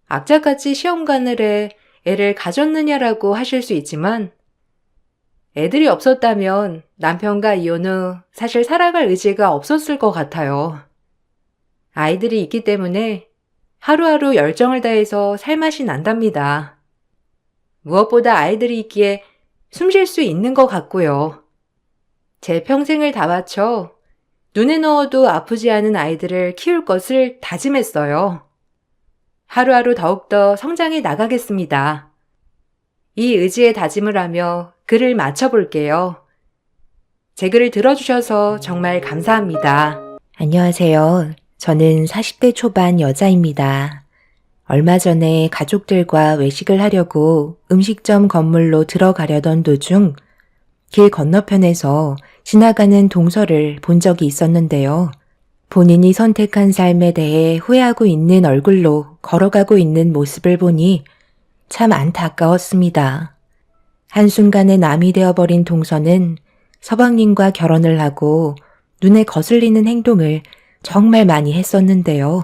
악착같이 시험관을 해 애를 가졌느냐라고 하실 수 있지만 애들이 없었다면 남편과 이혼 후 사실 살아갈 의지가 없었을 것 같아요. 아이들이 있기 때문에 하루하루 열정을 다해서 살맛이 난답니다. 무엇보다 아이들이 있기에 숨 쉴 수 있는 것 같고요. 제 평생을 다 바쳐 눈에 넣어도 아프지 않은 아이들을 키울 것을 다짐했어요. 하루하루 더욱더 성장해 나가겠습니다. 이 의지에 다짐을 하며 글을 마쳐볼게요. 제 글을 들어주셔서 정말 감사합니다. 안녕하세요. 저는 40대 초반 여자입니다. 얼마 전에 가족들과 외식을 하려고 음식점 건물로 들어가려던 도중 길 건너편에서 지나가는 동서를 본 적이 있었는데요. 본인이 선택한 삶에 대해 후회하고 있는 얼굴로 걸어가고 있는 모습을 보니 참 안타까웠습니다. 한순간에 남이 되어버린 동서는 서방님과 결혼을 하고 눈에 거슬리는 행동을 정말 많이 했었는데요.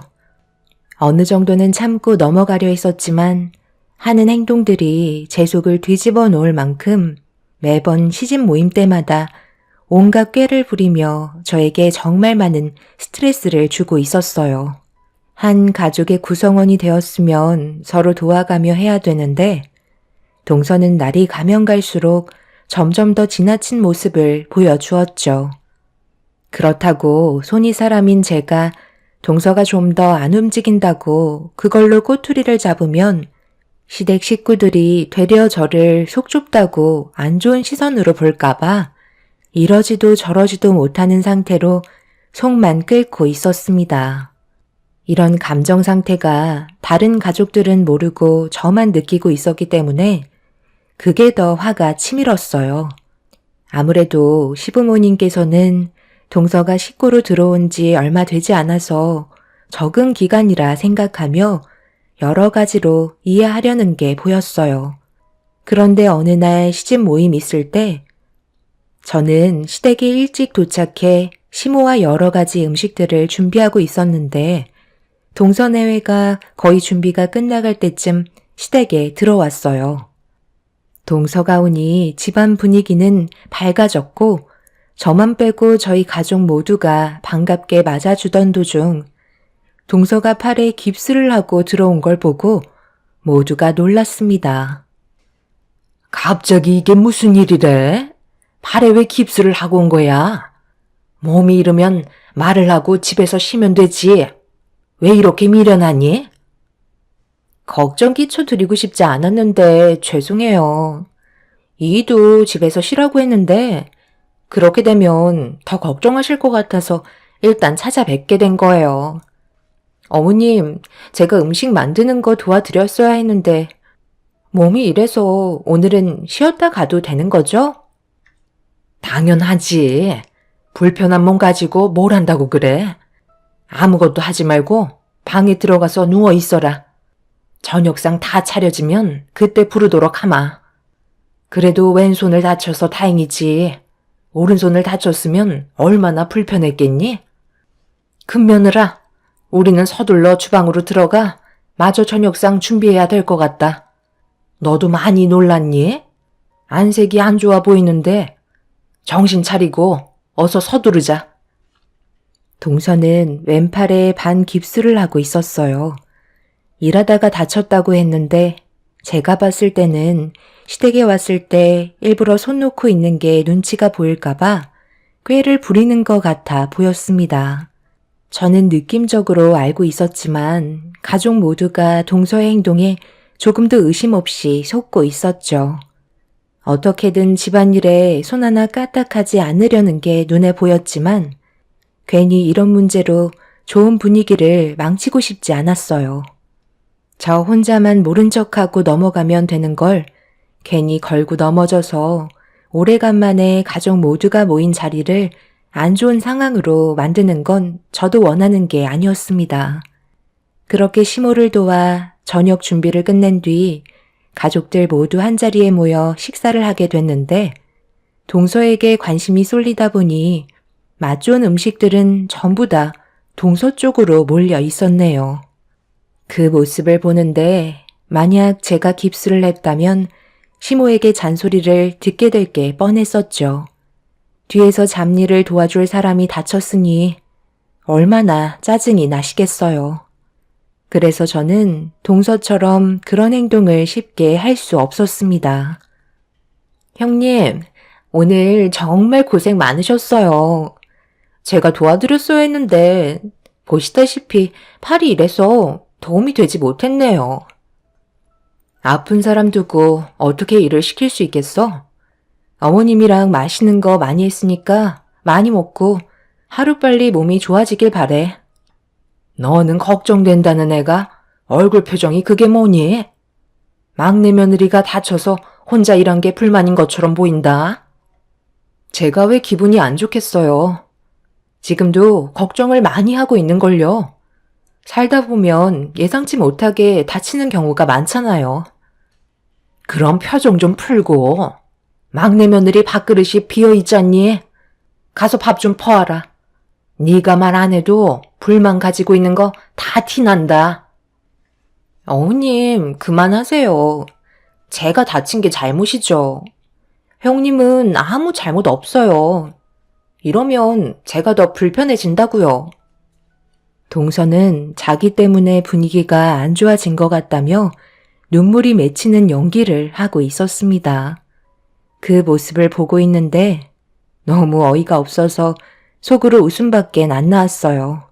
어느 정도는 참고 넘어가려 했었지만 하는 행동들이 제 속을 뒤집어 놓을 만큼 매번 시집 모임 때마다 온갖 꾀를 부리며 저에게 정말 많은 스트레스를 주고 있었어요. 한 가족의 구성원이 되었으면 서로 도와가며 해야 되는데 동서는 날이 가면 갈수록 점점 더 지나친 모습을 보여주었죠. 그렇다고 손이 사람인 제가 동서가 좀 더 안 움직인다고 그걸로 꼬투리를 잡으면 시댁 식구들이 되려 저를 속 좁다고 안 좋은 시선으로 볼까봐 이러지도 저러지도 못하는 상태로 속만 끓고 있었습니다. 이런 감정 상태가 다른 가족들은 모르고 저만 느끼고 있었기 때문에 그게 더 화가 치밀었어요. 아무래도 시부모님께서는 동서가 식구로 들어온 지 얼마 되지 않아서 적응 기간이라 생각하며 여러 가지로 이해하려는 게 보였어요. 그런데 어느 날 시집 모임 있을 때 저는 시댁에 일찍 도착해 시모와 여러 가지 음식들을 준비하고 있었는데 동서 내외가 거의 준비가 끝나갈 때쯤 시댁에 들어왔어요. 동서가 오니 집안 분위기는 밝아졌고 저만 빼고 저희 가족 모두가 반갑게 맞아주던 도중 동서가 팔에 깁스를 하고 들어온 걸 보고 모두가 놀랐습니다. 갑자기 이게 무슨 일이래? 팔에 왜 깁스를 하고 온 거야? 몸이 이러면 말을 하고 집에서 쉬면 되지. 왜 이렇게 미련하니? 걱정 끼쳐드리고 싶지 않았는데 죄송해요. 이도 집에서 쉬라고 했는데 그렇게 되면 더 걱정하실 것 같아서 일단 찾아뵙게 된 거예요. 어머님, 제가 음식 만드는 거 도와드렸어야 했는데 몸이 이래서 오늘은 쉬었다 가도 되는 거죠? 당연하지. 불편한 몸 가지고 뭘 한다고 그래? 아무것도 하지 말고 방에 들어가서 누워 있어라. 저녁상 다 차려지면 그때 부르도록 하마. 그래도 왼손을 다쳐서 다행이지. 오른손을 다쳤으면 얼마나 불편했겠니? 금며느라, 우리는 서둘러 주방으로 들어가 마저 저녁상 준비해야 될 것 같다. 너도 많이 놀랐니? 안색이 안 좋아 보이는데 정신 차리고 어서 서두르자. 동서는 왼팔에 반 깁스를 하고 있었어요. 일하다가 다쳤다고 했는데 제가 봤을 때는 시댁에 왔을 때 일부러 손 놓고 있는 게 눈치가 보일까봐 꾀를 부리는 것 같아 보였습니다. 저는 느낌적으로 알고 있었지만 가족 모두가 동서의 행동에 조금도 의심 없이 속고 있었죠. 어떻게든 집안일에 손 하나 까딱하지 않으려는 게 눈에 보였지만 괜히 이런 문제로 좋은 분위기를 망치고 싶지 않았어요. 저 혼자만 모른 척하고 넘어가면 되는 걸 괜히 걸고 넘어져서 오래간만에 가족 모두가 모인 자리를 안 좋은 상황으로 만드는 건 저도 원하는 게 아니었습니다. 그렇게 시모를 도와 저녁 준비를 끝낸 뒤 가족들 모두 한자리에 모여 식사를 하게 됐는데 동서에게 관심이 쏠리다 보니 맛 좋은 음식들은 전부 다 동서 쪽으로 몰려 있었네요. 그 모습을 보는데 만약 제가 깁스를 했다면 시모에게 잔소리를 듣게 될 게 뻔했었죠. 뒤에서 잡일을 도와줄 사람이 다쳤으니 얼마나 짜증이 나시겠어요. 그래서 저는 동서처럼 그런 행동을 쉽게 할 수 없었습니다. 형님, 오늘 정말 고생 많으셨어요. 제가 도와드렸어야 했는데 보시다시피 팔이 이래서 도움이 되지 못했네요. 아픈 사람 두고 어떻게 일을 시킬 수 있겠어? 어머님이랑 맛있는 거 많이 했으니까 많이 먹고 하루빨리 몸이 좋아지길 바래. 너는 걱정된다는 애가 얼굴 표정이 그게 뭐니? 막내 며느리가 다쳐서 혼자 일한 게 불만인 것처럼 보인다. 제가 왜 기분이 안 좋겠어요. 지금도 걱정을 많이 하고 있는걸요. 살다 보면 예상치 못하게 다치는 경우가 많잖아요. 그럼 표정 좀 풀고 막내 며느리 밥그릇이 비어있잖니? 가서 밥 좀 퍼와라. 네가 말 안 해도 불만 가지고 있는 거 다 티난다. 어머님, 그만하세요. 제가 다친 게 잘못이죠. 형님은 아무 잘못 없어요. 이러면 제가 더 불편해진다고요. 동서는 자기 때문에 분위기가 안 좋아진 것 같다며 눈물이 맺히는 연기를 하고 있었습니다. 그 모습을 보고 있는데 너무 어이가 없어서 속으로 웃음밖에 안 나왔어요.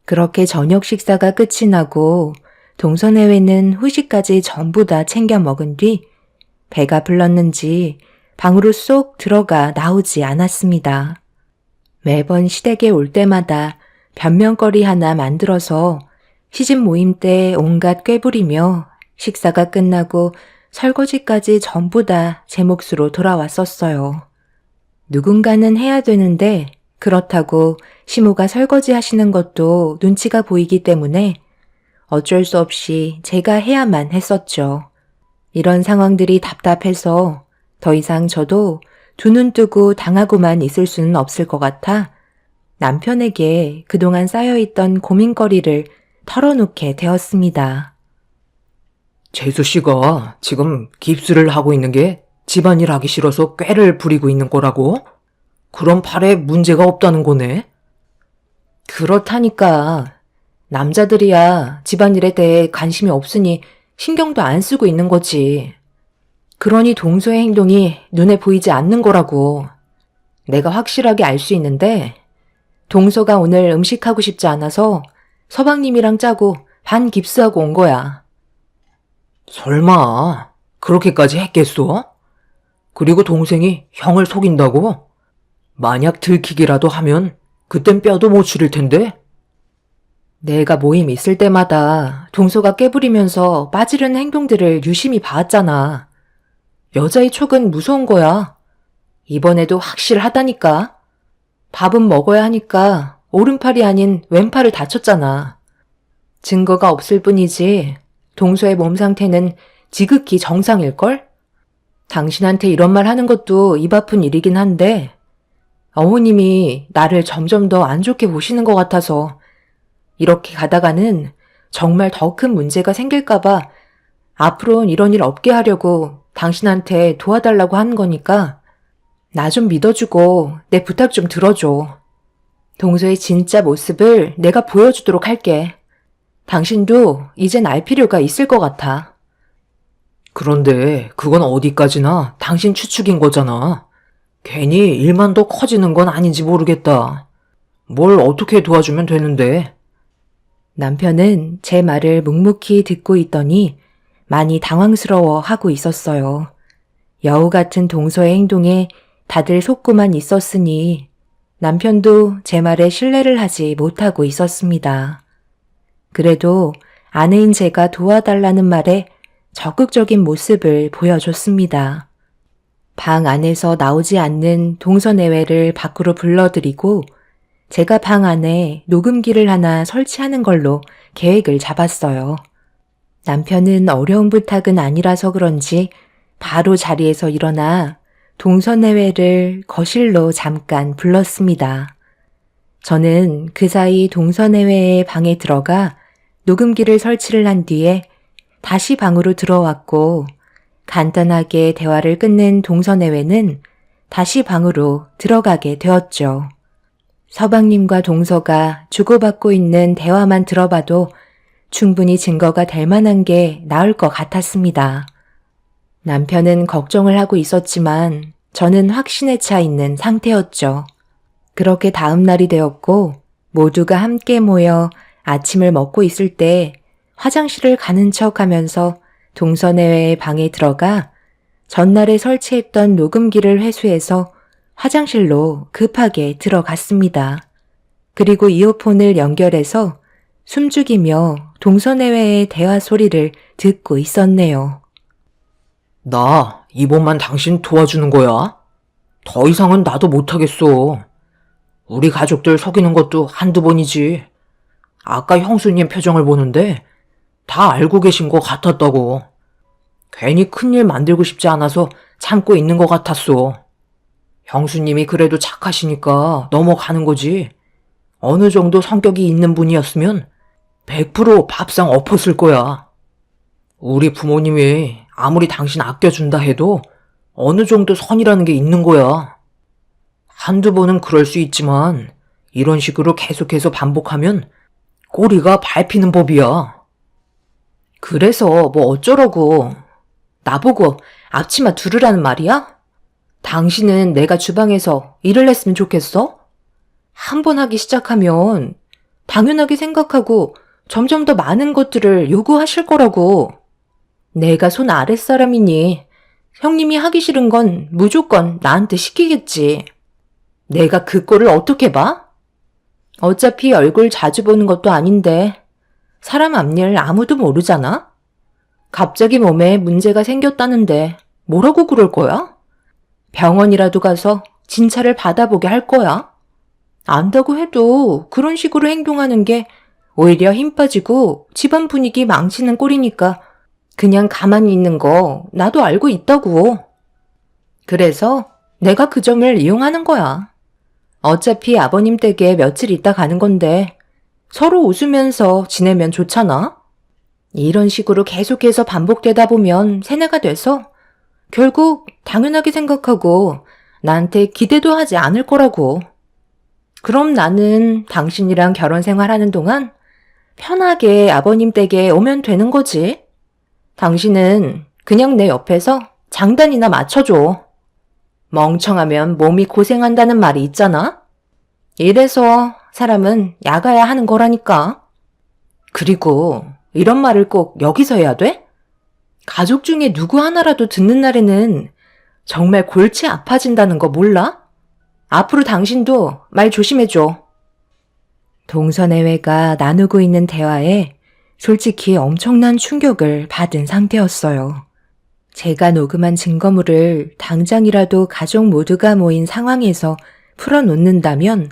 그렇게 저녁 식사가 끝이 나고 동서내외는 후식까지 전부 다 챙겨 먹은 뒤 배가 불렀는지 방으로 쏙 들어가 나오지 않았습니다. 매번 시댁에 올 때마다 변명거리 하나 만들어서 시집 모임 때 온갖 꾀부리며 식사가 끝나고 설거지까지 전부 다 제 몫으로 돌아왔었어요. 누군가는 해야 되는데 그렇다고 시모가 설거지 하시는 것도 눈치가 보이기 때문에 어쩔 수 없이 제가 해야만 했었죠. 이런 상황들이 답답해서 더 이상 저도 두 눈 뜨고 당하고만 있을 수는 없을 것 같아 남편에게 그동안 쌓여있던 고민거리를 털어놓게 되었습니다. 재수 씨가 지금 깁스를 하고 있는 게 집안일 하기 싫어서 꾀를 부리고 있는 거라고? 그럼 팔에 문제가 없다는 거네? 그렇다니까. 남자들이야 집안일에 대해 관심이 없으니 신경도 안 쓰고 있는 거지. 그러니 동서의 행동이 눈에 보이지 않는 거라고. 내가 확실하게 알 수 있는데 동서가 오늘 음식하고 싶지 않아서 서방님이랑 짜고 반 깁스하고 온 거야. 설마 그렇게까지 했겠어? 그리고 동생이 형을 속인다고? 만약 들키기라도 하면 그땐 뼈도 못 추릴 텐데? 내가 모임 있을 때마다 동서가 깨부리면서 빠지려는 행동들을 유심히 봐왔잖아. 여자의 촉은 무서운 거야. 이번에도 확실하다니까. 밥은 먹어야 하니까 오른팔이 아닌 왼팔을 다쳤잖아. 증거가 없을 뿐이지 동서의 몸 상태는 지극히 정상일걸? 당신한테 이런 말 하는 것도 입 아픈 일이긴 한데 어머님이 나를 점점 더 안 좋게 보시는 것 같아서 이렇게 가다가는 정말 더 큰 문제가 생길까봐 앞으로는 이런 일 없게 하려고 당신한테 도와달라고 하는 거니까 나 좀 믿어주고 내 부탁 좀 들어줘. 동서의 진짜 모습을 내가 보여주도록 할게. 당신도 이젠 알 필요가 있을 것 같아. 그런데 그건 어디까지나 당신 추측인 거잖아. 괜히 일만 더 커지는 건 아닌지 모르겠다. 뭘 어떻게 도와주면 되는데? 남편은 제 말을 묵묵히 듣고 있더니 많이 당황스러워 하고 있었어요. 여우 같은 동서의 행동에 다들 속고만 있었으니 남편도 제 말에 신뢰를 하지 못하고 있었습니다. 그래도 아내인 제가 도와달라는 말에 적극적인 모습을 보여줬습니다. 방 안에서 나오지 않는 동서내외를 밖으로 불러들이고 제가 방 안에 녹음기를 하나 설치하는 걸로 계획을 잡았어요. 남편은 어려운 부탁은 아니라서 그런지 바로 자리에서 일어나 동서내외를 거실로 잠깐 불렀습니다. 저는 그 사이 동서내외의 방에 들어가 녹음기를 설치를 한 뒤에 다시 방으로 들어왔고 간단하게 대화를 끝낸 동서내외는 다시 방으로 들어가게 되었죠. 서방님과 동서가 주고받고 있는 대화만 들어봐도 충분히 증거가 될 만한 게 나을 것 같았습니다. 남편은 걱정을 하고 있었지만 저는 확신에 차 있는 상태였죠. 그렇게 다음 날이 되었고 모두가 함께 모여 아침을 먹고 있을 때 화장실을 가는 척하면서 동서내외의 방에 들어가 전날에 설치했던 녹음기를 회수해서 화장실로 급하게 들어갔습니다. 그리고 이어폰을 연결해서 숨죽이며 동서내외의 대화 소리를 듣고 있었네요. 나 이번만 당신 도와주는 거야. 더 이상은 나도 못하겠어. 우리 가족들 속이는 것도 한두 번이지. 아까 형수님 표정을 보는데 다 알고 계신 것 같았다고. 괜히 큰일 만들고 싶지 않아서 참고 있는 것 같았어. 형수님이 그래도 착하시니까 넘어가는 거지. 어느 정도 성격이 있는 분이었으면 100% 밥상 엎었을 거야. 우리 부모님이 아무리 당신 아껴준다 해도 어느 정도 선이라는 게 있는 거야. 한두 번은 그럴 수 있지만 이런 식으로 계속해서 반복하면 꼬리가 밟히는 법이야. 그래서 뭐 어쩌라고. 나보고 앞치마 두르라는 말이야? 당신은 내가 주방에서 일을 했으면 좋겠어? 한 번 하기 시작하면 당연하게 생각하고 점점 더 많은 것들을 요구하실 거라고. 내가 손 아랫사람이니 형님이 하기 싫은 건 무조건 나한테 시키겠지. 내가 그 꼴을 어떻게 봐? 어차피 얼굴 자주 보는 것도 아닌데 사람 앞일 아무도 모르잖아? 갑자기 몸에 문제가 생겼다는데 뭐라고 그럴 거야? 병원이라도 가서 진찰을 받아보게 할 거야? 안다고 해도 그런 식으로 행동하는 게 오히려 힘 빠지고 집안 분위기 망치는 꼴이니까 그냥 가만히 있는 거 나도 알고 있다고. 그래서 내가 그 점을 이용하는 거야. 어차피 아버님 댁에 며칠 있다 가는 건데 서로 웃으면서 지내면 좋잖아? 이런 식으로 계속해서 반복되다 보면 세뇌가 돼서 결국 당연하게 생각하고 나한테 기대도 하지 않을 거라고. 그럼 나는 당신이랑 결혼 생활하는 동안 편하게 아버님 댁에 오면 되는 거지. 당신은 그냥 내 옆에서 장단이나 맞춰줘. 멍청하면 몸이 고생한다는 말이 있잖아? 이래서 사람은 야가야 하는 거라니까. 그리고 이런 말을 꼭 여기서 해야 돼? 가족 중에 누구 하나라도 듣는 날에는 정말 골치 아파진다는 거 몰라? 앞으로 당신도 말 조심해줘. 동서내외가 나누고 있는 대화에 솔직히 엄청난 충격을 받은 상태였어요. 제가 녹음한 증거물을 당장이라도 가족 모두가 모인 상황에서 풀어놓는다면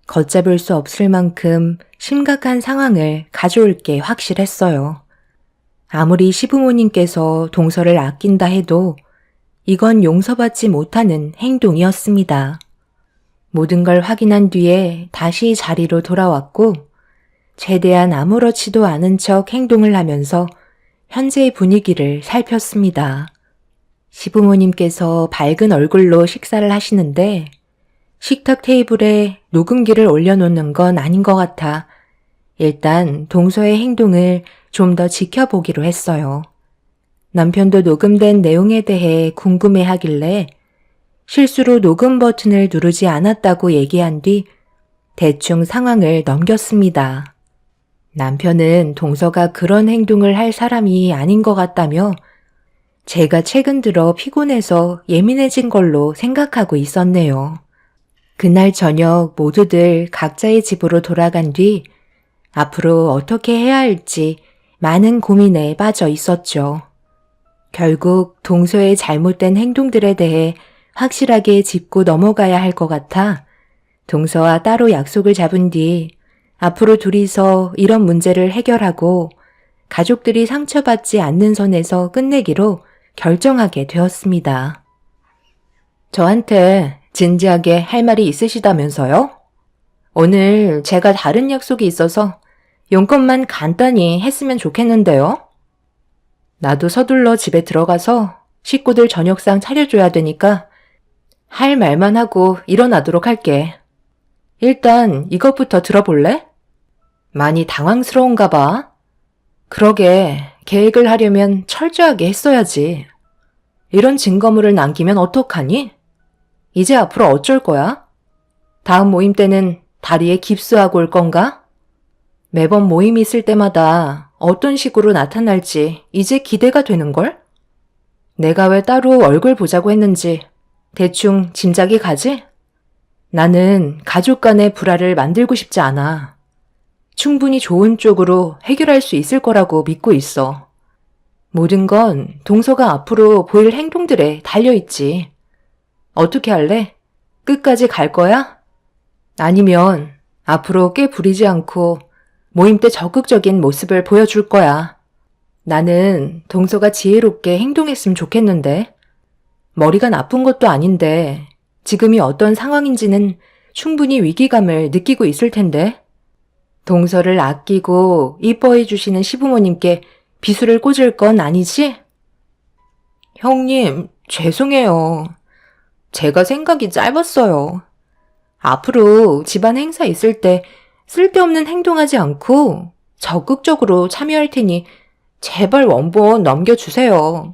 걷잡을 수 없을 만큼 심각한 상황을 가져올 게 확실했어요. 아무리 시부모님께서 동서를 아낀다 해도 이건 용서받지 못하는 행동이었습니다. 모든 걸 확인한 뒤에 다시 자리로 돌아왔고 최대한 아무렇지도 않은 척 행동을 하면서 현재의 분위기를 살폈습니다. 시부모님께서 밝은 얼굴로 식사를 하시는데 식탁 테이블에 녹음기를 올려놓는 건 아닌 것 같아 일단 동서의 행동을 좀 더 지켜보기로 했어요. 남편도 녹음된 내용에 대해 궁금해하길래 실수로 녹음 버튼을 누르지 않았다고 얘기한 뒤 대충 상황을 넘겼습니다. 남편은 동서가 그런 행동을 할 사람이 아닌 것 같다며 제가 최근 들어 피곤해서 예민해진 걸로 생각하고 있었네요. 그날 저녁 모두들 각자의 집으로 돌아간 뒤 앞으로 어떻게 해야 할지 많은 고민에 빠져 있었죠. 결국 동서의 잘못된 행동들에 대해 확실하게 짚고 넘어가야 할 것 같아 동서와 따로 약속을 잡은 뒤 앞으로 둘이서 이런 문제를 해결하고 가족들이 상처받지 않는 선에서 끝내기로 결정하게 되었습니다. 저한테 진지하게 할 말이 있으시다면서요? 오늘 제가 다른 약속이 있어서 용건만 간단히 했으면 좋겠는데요. 나도 서둘러 집에 들어가서 식구들 저녁상 차려줘야 되니까 할 말만 하고 일어나도록 할게. 일단 이것부터 들어볼래? 많이 당황스러운가 봐. 그러게, 계획을 하려면 철저하게 했어야지. 이런 증거물을 남기면 어떡하니? 이제 앞으로 어쩔 거야? 다음 모임 때는 다리에 깁스하고 올 건가? 매번 모임이 있을 때마다 어떤 식으로 나타날지 이제 기대가 되는걸? 내가 왜 따로 얼굴 보자고 했는지 대충 짐작이 가지? 나는 가족 간의 불화를 만들고 싶지 않아. 충분히 좋은 쪽으로 해결할 수 있을 거라고 믿고 있어. 모든 건 동서가 앞으로 보일 행동들에 달려있지. 어떻게 할래? 끝까지 갈 거야? 아니면 앞으로 꽤 부리지 않고 모임 때 적극적인 모습을 보여줄 거야. 나는 동서가 지혜롭게 행동했으면 좋겠는데. 머리가 나쁜 것도 아닌데 지금이 어떤 상황인지는 충분히 위기감을 느끼고 있을 텐데. 동서를 아끼고 이뻐해 주시는 시부모님께 비수를 꽂을 건 아니지? 형님, 죄송해요. 제가 생각이 짧았어요. 앞으로 집안 행사 있을 때 쓸데없는 행동하지 않고 적극적으로 참여할 테니 제발 원본 넘겨주세요.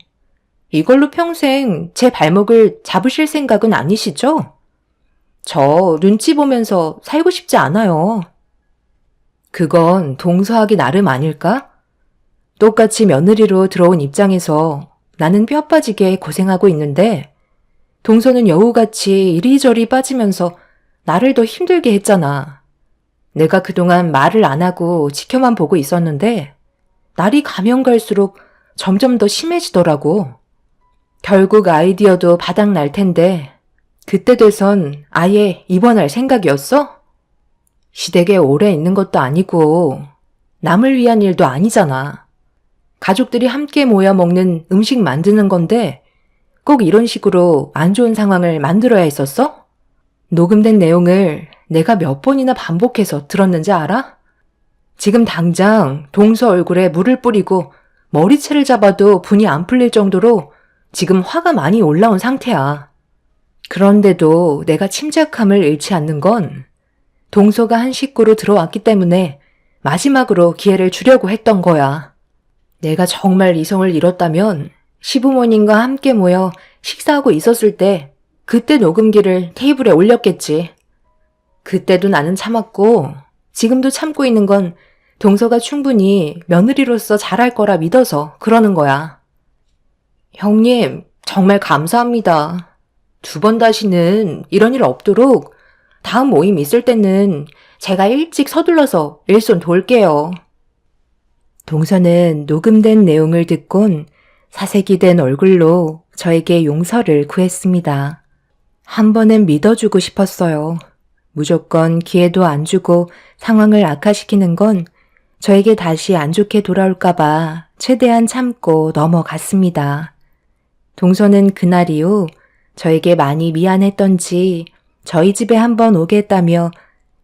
이걸로 평생 제 발목을 잡으실 생각은 아니시죠? 저 눈치 보면서 살고 싶지 않아요. 그건 동서하기 나름 아닐까? 똑같이 며느리로 들어온 입장에서 나는 뼈 빠지게 고생하고 있는데 동서는 여우같이 이리저리 빠지면서 나를 더 힘들게 했잖아. 내가 그동안 말을 안 하고 지켜만 보고 있었는데 날이 가면 갈수록 점점 더 심해지더라고. 결국 아이디어도 바닥 날 텐데 그때 돼선 아예 입원할 생각이었어? 시댁에 오래 있는 것도 아니고 남을 위한 일도 아니잖아. 가족들이 함께 모여 먹는 음식 만드는 건데 꼭 이런 식으로 안 좋은 상황을 만들어야 했었어? 녹음된 내용을 내가 몇 번이나 반복해서 들었는지 알아? 지금 당장 동서 얼굴에 물을 뿌리고 머리채를 잡아도 분이 안 풀릴 정도로 지금 화가 많이 올라온 상태야. 그런데도 내가 침착함을 잃지 않는 건 동서가 한 식구로 들어왔기 때문에 마지막으로 기회를 주려고 했던 거야. 내가 정말 이성을 잃었다면 시부모님과 함께 모여 식사하고 있었을 때 그때 녹음기를 테이블에 올렸겠지. 그때도 나는 참았고 지금도 참고 있는 건 동서가 충분히 며느리로서 잘할 거라 믿어서 그러는 거야. 형님, 정말 감사합니다. 2번 다시는 이런 일 없도록 다음 모임 있을 때는 제가 일찍 서둘러서 일손 돌게요. 동서는 녹음된 내용을 듣곤 사색이 된 얼굴로 저에게 용서를 구했습니다. 한 번은 믿어주고 싶었어요. 무조건 기회도 안 주고 상황을 악화시키는 건 저에게 다시 안 좋게 돌아올까봐 최대한 참고 넘어갔습니다. 동서는 그날 이후 저에게 많이 미안했던지 저희 집에 한번 오겠다며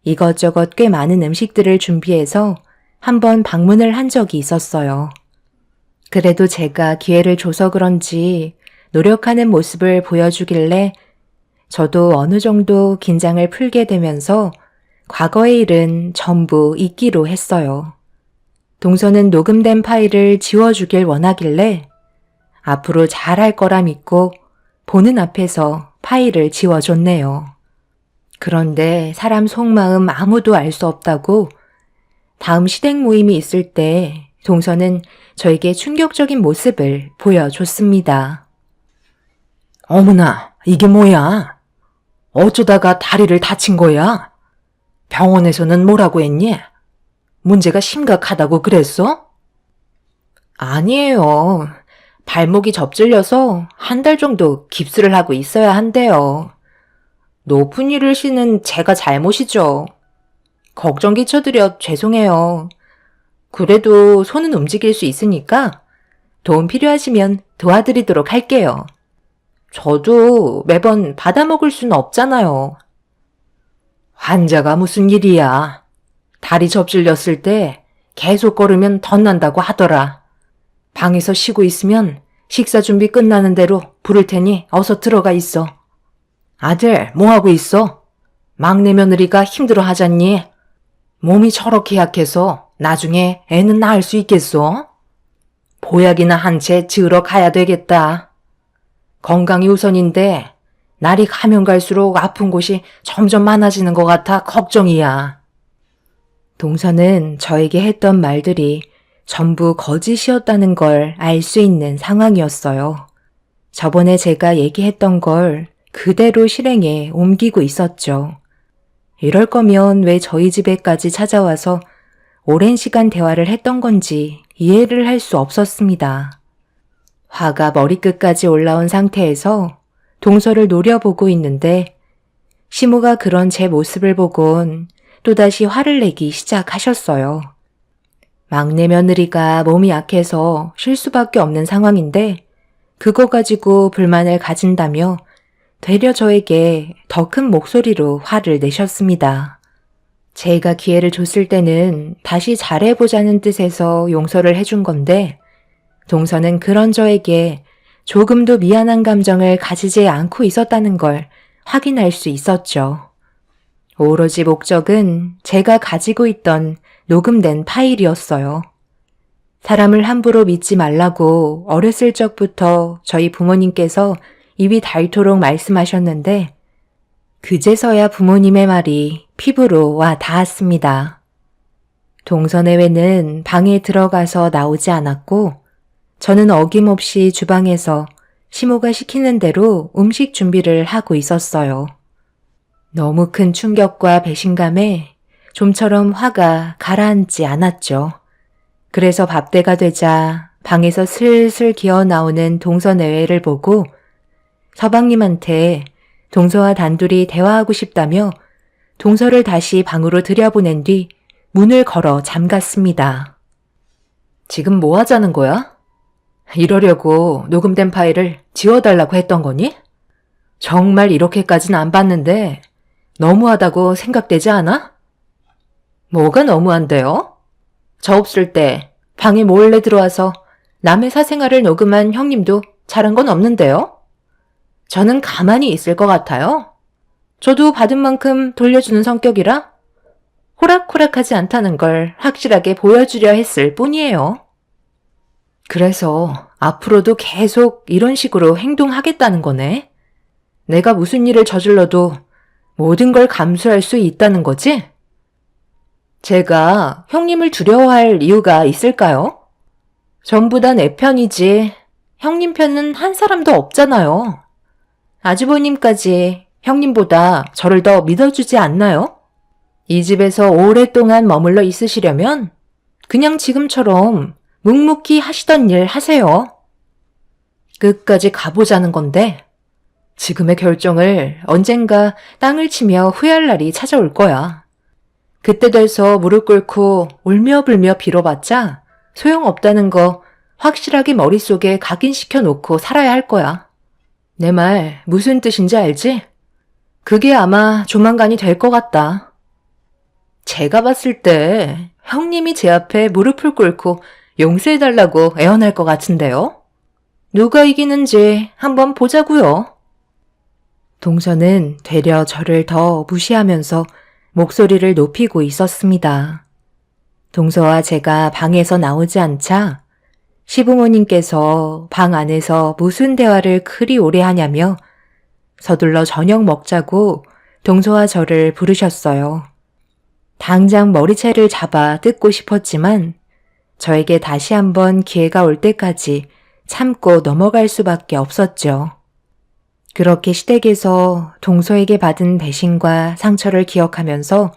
이것저것 꽤 많은 음식들을 준비해서 한번 방문을 한 적이 있었어요. 그래도 제가 기회를 줘서 그런지 노력하는 모습을 보여주길래 저도 어느 정도 긴장을 풀게 되면서 과거의 일은 전부 잊기로 했어요. 동서는 녹음된 파일을 지워주길 원하길래 앞으로 잘할 거라 믿고 보는 앞에서 파일을 지워줬네요. 그런데 사람 속마음 아무도 알 수 없다고 다음 시댁 모임이 있을 때 동서는 저에게 충격적인 모습을 보여줬습니다. 어머나, 이게 뭐야? 어쩌다가 다리를 다친 거야? 병원에서는 뭐라고 했니? 문제가 심각하다고 그랬어? 아니에요. 발목이 접질려서 한 달 정도 깁스를 하고 있어야 한대요. 높은 일을 쉬는 제가 잘못이죠. 걱정 끼쳐드려 죄송해요. 그래도 손은 움직일 수 있으니까 도움 필요하시면 도와드리도록 할게요. 저도 매번 받아먹을 수는 없잖아요. 환자가 무슨 일이야? 다리 접질렸을 때 계속 걸으면 덧난다고 하더라. 방에서 쉬고 있으면 식사 준비 끝나는 대로 부를 테니 어서 들어가 있어. 아들, 뭐하고 있어? 막내 며느리가 힘들어 하잖니? 몸이 저렇게 약해서 나중에 애는 낳을 수 있겠어? 보약이나 한 채 지으러 가야 되겠다. 건강이 우선인데 날이 가면 갈수록 아픈 곳이 점점 많아지는 것 같아 걱정이야. 동서는 저에게 했던 말들이 전부 거짓이었다는 걸 알 수 있는 상황이었어요. 저번에 제가 얘기했던 걸 그대로 실행에 옮기고 있었죠. 이럴 거면 왜 저희 집에까지 찾아와서 오랜 시간 대화를 했던 건지 이해를 할 수 없었습니다. 화가 머리끝까지 올라온 상태에서 동서를 노려보고 있는데 시모가 그런 제 모습을 보곤 또다시 화를 내기 시작하셨어요. 막내 며느리가 몸이 약해서 쉴 수밖에 없는 상황인데 그거 가지고 불만을 가진다며 되려 저에게 더 큰 목소리로 화를 내셨습니다. 제가 기회를 줬을 때는 다시 잘해보자는 뜻에서 용서를 해준 건데 동서는 그런 저에게 조금도 미안한 감정을 가지지 않고 있었다는 걸 확인할 수 있었죠. 오로지 목적은 제가 가지고 있던 녹음된 파일이었어요. 사람을 함부로 믿지 말라고 어렸을 적부터 저희 부모님께서 입이 닳도록 말씀하셨는데 그제서야 부모님의 말이 피부로 와 닿았습니다. 동서내외는 방에 들어가서 나오지 않았고 저는 어김없이 주방에서 시모가 시키는 대로 음식 준비를 하고 있었어요. 너무 큰 충격과 배신감에 좀처럼 화가 가라앉지 않았죠. 그래서 밥때가 되자 방에서 슬슬 기어나오는 동서내외를 보고 서방님한테 동서와 단둘이 대화하고 싶다며 동서를 다시 방으로 들여보낸 뒤 문을 걸어 잠갔습니다. 지금 뭐 하자는 거야? 이러려고 녹음된 파일을 지워달라고 했던 거니? 정말 이렇게까지는 안 봤는데 너무하다고 생각되지 않아? 뭐가 너무한데요? 저 없을 때 방에 몰래 들어와서 남의 사생활을 녹음한 형님도 잘한 건 없는데요? 저는 가만히 있을 것 같아요. 저도 받은 만큼 돌려주는 성격이라 호락호락하지 않다는 걸 확실하게 보여주려 했을 뿐이에요. 그래서 앞으로도 계속 이런 식으로 행동하겠다는 거네. 내가 무슨 일을 저질러도 모든 걸 감수할 수 있다는 거지? 제가 형님을 두려워할 이유가 있을까요? 전부 다 내 편이지 형님 편은 한 사람도 없잖아요. 아주버님까지 형님보다 저를 더 믿어주지 않나요? 이 집에서 오랫동안 머물러 있으시려면 그냥 지금처럼 묵묵히 하시던 일 하세요. 끝까지 가보자는 건데 지금의 결정을 언젠가 땅을 치며 후회할 날이 찾아올 거야. 그때 돼서 무릎 꿇고 울며불며 빌어봤자 소용없다는 거 확실하게 머릿속에 각인시켜 놓고 살아야 할 거야. 내 말 무슨 뜻인지 알지? 그게 아마 조만간이 될 것 같다. 제가 봤을 때 형님이 제 앞에 무릎을 꿇고 용서해달라고 애원할 것 같은데요? 누가 이기는지 한번 보자고요. 동서는 되려 저를 더 무시하면서 목소리를 높이고 있었습니다. 동서와 제가 방에서 나오지 않자 시부모님께서 방 안에서 무슨 대화를 그리 오래 하냐며 서둘러 저녁 먹자고 동서와 저를 부르셨어요. 당장 머리채를 잡아 뜯고 싶었지만 저에게 다시 한번 기회가 올 때까지 참고 넘어갈 수밖에 없었죠. 그렇게 시댁에서 동서에게 받은 배신과 상처를 기억하면서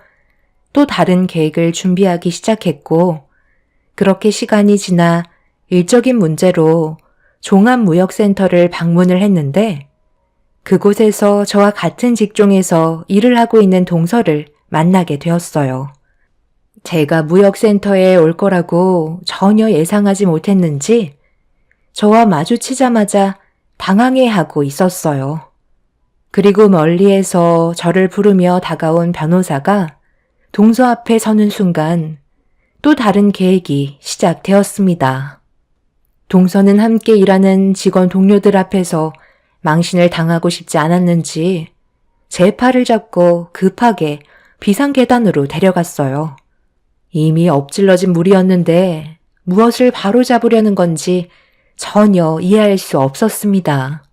또 다른 계획을 준비하기 시작했고 그렇게 시간이 지나 일적인 문제로 종합무역센터를 방문을 했는데 그곳에서 저와 같은 직종에서 일을 하고 있는 동서를 만나게 되었어요. 제가 무역센터에 올 거라고 전혀 예상하지 못했는지 저와 마주치자마자 당황해하고 있었어요. 그리고 멀리에서 저를 부르며 다가온 변호사가 동서 앞에 서는 순간 또 다른 계획이 시작되었습니다. 동서는 함께 일하는 직원 동료들 앞에서 망신을 당하고 싶지 않았는지 제 팔을 잡고 급하게 비상계단으로 데려갔어요. 이미 엎질러진 물이었는데 무엇을 바로잡으려는 건지 전혀 이해할 수 없었습니다.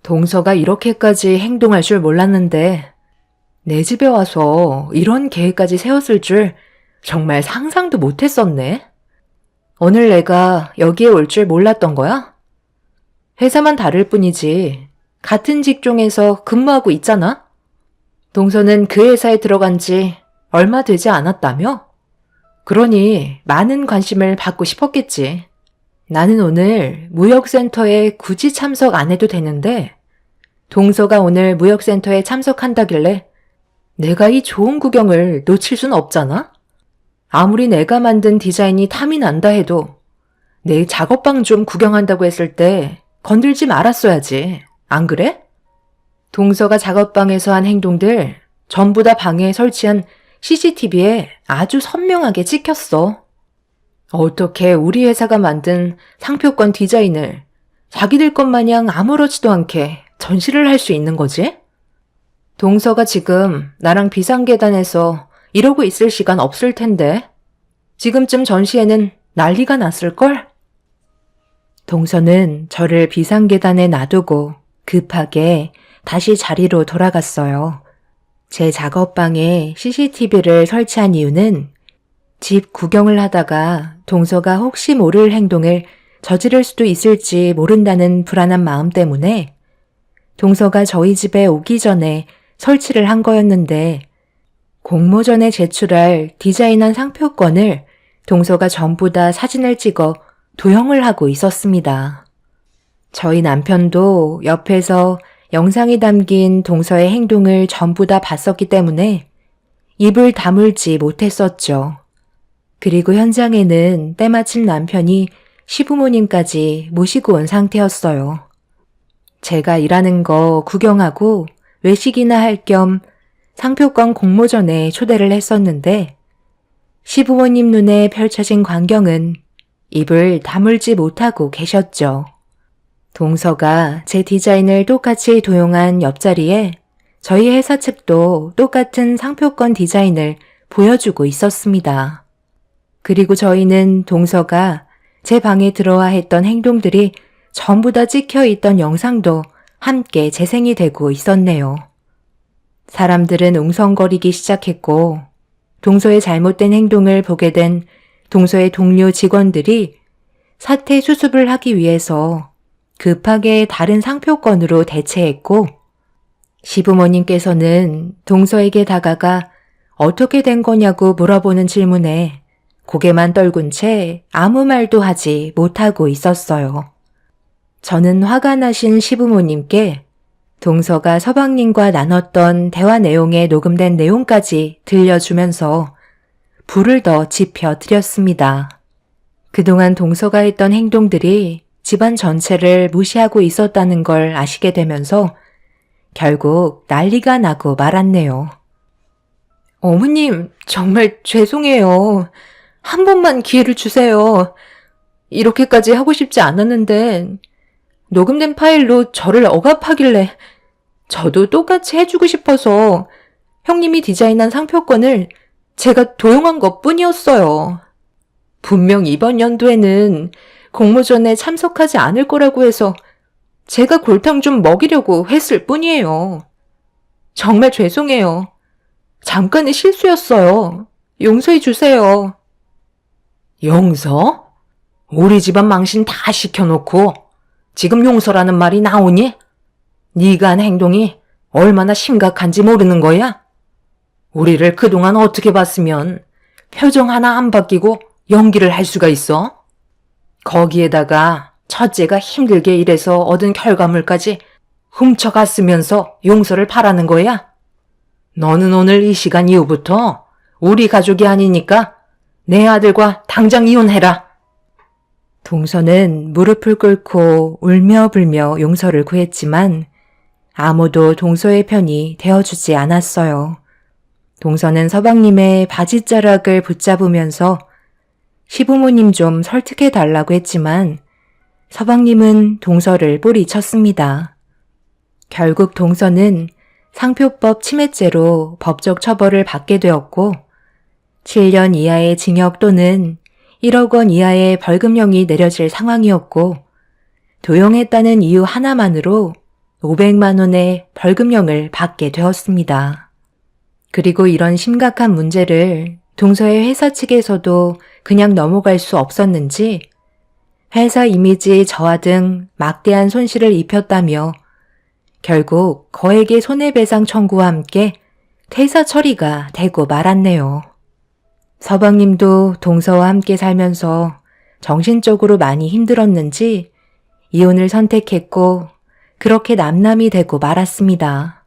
동서가 이렇게까지 행동할 줄 몰랐는데 내 집에 와서 이런 계획까지 세웠을 줄 정말 상상도 못했었네. 오늘 내가 여기에 올 줄 몰랐던 거야? 회사만 다를 뿐이지 같은 직종에서 근무하고 있잖아? 동서는 그 회사에 들어간 지 얼마 되지 않았다며? 그러니 많은 관심을 받고 싶었겠지. 나는 오늘 무역센터에 굳이 참석 안 해도 되는데 동서가 오늘 무역센터에 참석한다길래 내가 이 좋은 구경을 놓칠 순 없잖아? 아무리 내가 만든 디자인이 탐이 난다 해도 내 작업방 좀 구경한다고 했을 때 건들지 말았어야지. 안 그래? 동서가 작업방에서 한 행동들 전부 다 방에 설치한 CCTV에 아주 선명하게 찍혔어. 어떻게 우리 회사가 만든 상표권 디자인을 자기들 것 마냥 아무렇지도 않게 전시를 할 수 있는 거지? 동서가 지금 나랑 비상계단에서 이러고 있을 시간 없을 텐데 지금쯤 전시회는 난리가 났을걸? 동서는 저를 비상계단에 놔두고 급하게 다시 자리로 돌아갔어요. 제 작업방에 CCTV를 설치한 이유는 집 구경을 하다가 동서가 혹시 모를 행동을 저지를 수도 있을지 모른다는 불안한 마음 때문에 동서가 저희 집에 오기 전에 설치를 한 거였는데 공모전에 제출할 디자인한 상표권을 동서가 전부 다 사진을 찍어 도형을 하고 있었습니다. 저희 남편도 옆에서 영상이 담긴 동서의 행동을 전부 다 봤었기 때문에 입을 다물지 못했었죠. 그리고 현장에는 때마침 남편이 시부모님까지 모시고 온 상태였어요. 제가 일하는 거 구경하고 외식이나 할 겸 상표권 공모전에 초대를 했었는데 시부모님 눈에 펼쳐진 광경은 입을 다물지 못하고 계셨죠. 동서가 제 디자인을 똑같이 도용한 옆자리에 저희 회사 측도 똑같은 상표권 디자인을 보여주고 있었습니다. 그리고 저희는 동서가 제 방에 들어와 했던 행동들이 전부 다 찍혀 있던 영상도 함께 재생이 되고 있었네요. 사람들은 웅성거리기 시작했고 동서의 잘못된 행동을 보게 된 동서의 동료 직원들이 사태 수습을 하기 위해서 급하게 다른 상표권으로 대체했고 시부모님께서는 동서에게 다가가 어떻게 된 거냐고 물어보는 질문에 고개만 떨군 채 아무 말도 하지 못하고 있었어요. 저는 화가 나신 시부모님께 동서가 서방님과 나눴던 대화 내용에 녹음된 내용까지 들려주면서 불을 더 지펴드렸습니다. 그동안 동서가 했던 행동들이 집안 전체를 무시하고 있었다는 걸 아시게 되면서 결국 난리가 나고 말았네요. 어머님, 정말 죄송해요. 한 번만 기회를 주세요. 이렇게까지 하고 싶지 않았는데 녹음된 파일로 저를 억압하길래 저도 똑같이 해주고 싶어서 형님이 디자인한 상표권을 제가 도용한 것뿐이었어요. 분명 이번 연도에는 공모전에 참석하지 않을 거라고 해서 제가 골탕 좀 먹이려고 했을 뿐이에요. 정말 죄송해요. 잠깐의 실수였어요. 용서해 주세요. 용서? 우리 집안 망신 다 시켜놓고 지금 용서라는 말이 나오니? 네가 한 행동이 얼마나 심각한지 모르는 거야? 우리를 그동안 어떻게 봤으면 표정 하나 안 바뀌고 연기를 할 수가 있어? 거기에다가 첫째가 힘들게 일해서 얻은 결과물까지 훔쳐갔으면서 용서를 바라는 거야? 너는 오늘 이 시간 이후부터 우리 가족이 아니니까 내 아들과 당장 이혼해라. 동서는 무릎을 꿇고 울며 불며 용서를 구했지만 아무도 동서의 편이 되어주지 않았어요. 동서는 서방님의 바지자락을 붙잡으면서 시부모님 좀 설득해 달라고 했지만 서방님은 동서를 뿌리쳤습니다. 결국 동서는 상표법 침해죄로 법적 처벌을 받게 되었고 7년 이하의 징역 또는 1억 원 이하의 벌금형이 내려질 상황이었고 도용했다는 이유 하나만으로 500만 원의 벌금형을 받게 되었습니다. 그리고 이런 심각한 문제를 동서의 회사 측에서도 그냥 넘어갈 수 없었는지 회사 이미지 저하 등 막대한 손실을 입혔다며 결국 거액의 손해배상 청구와 함께 퇴사 처리가 되고 말았네요. 서방님도 동서와 함께 살면서 정신적으로 많이 힘들었는지 이혼을 선택했고 그렇게 남남이 되고 말았습니다.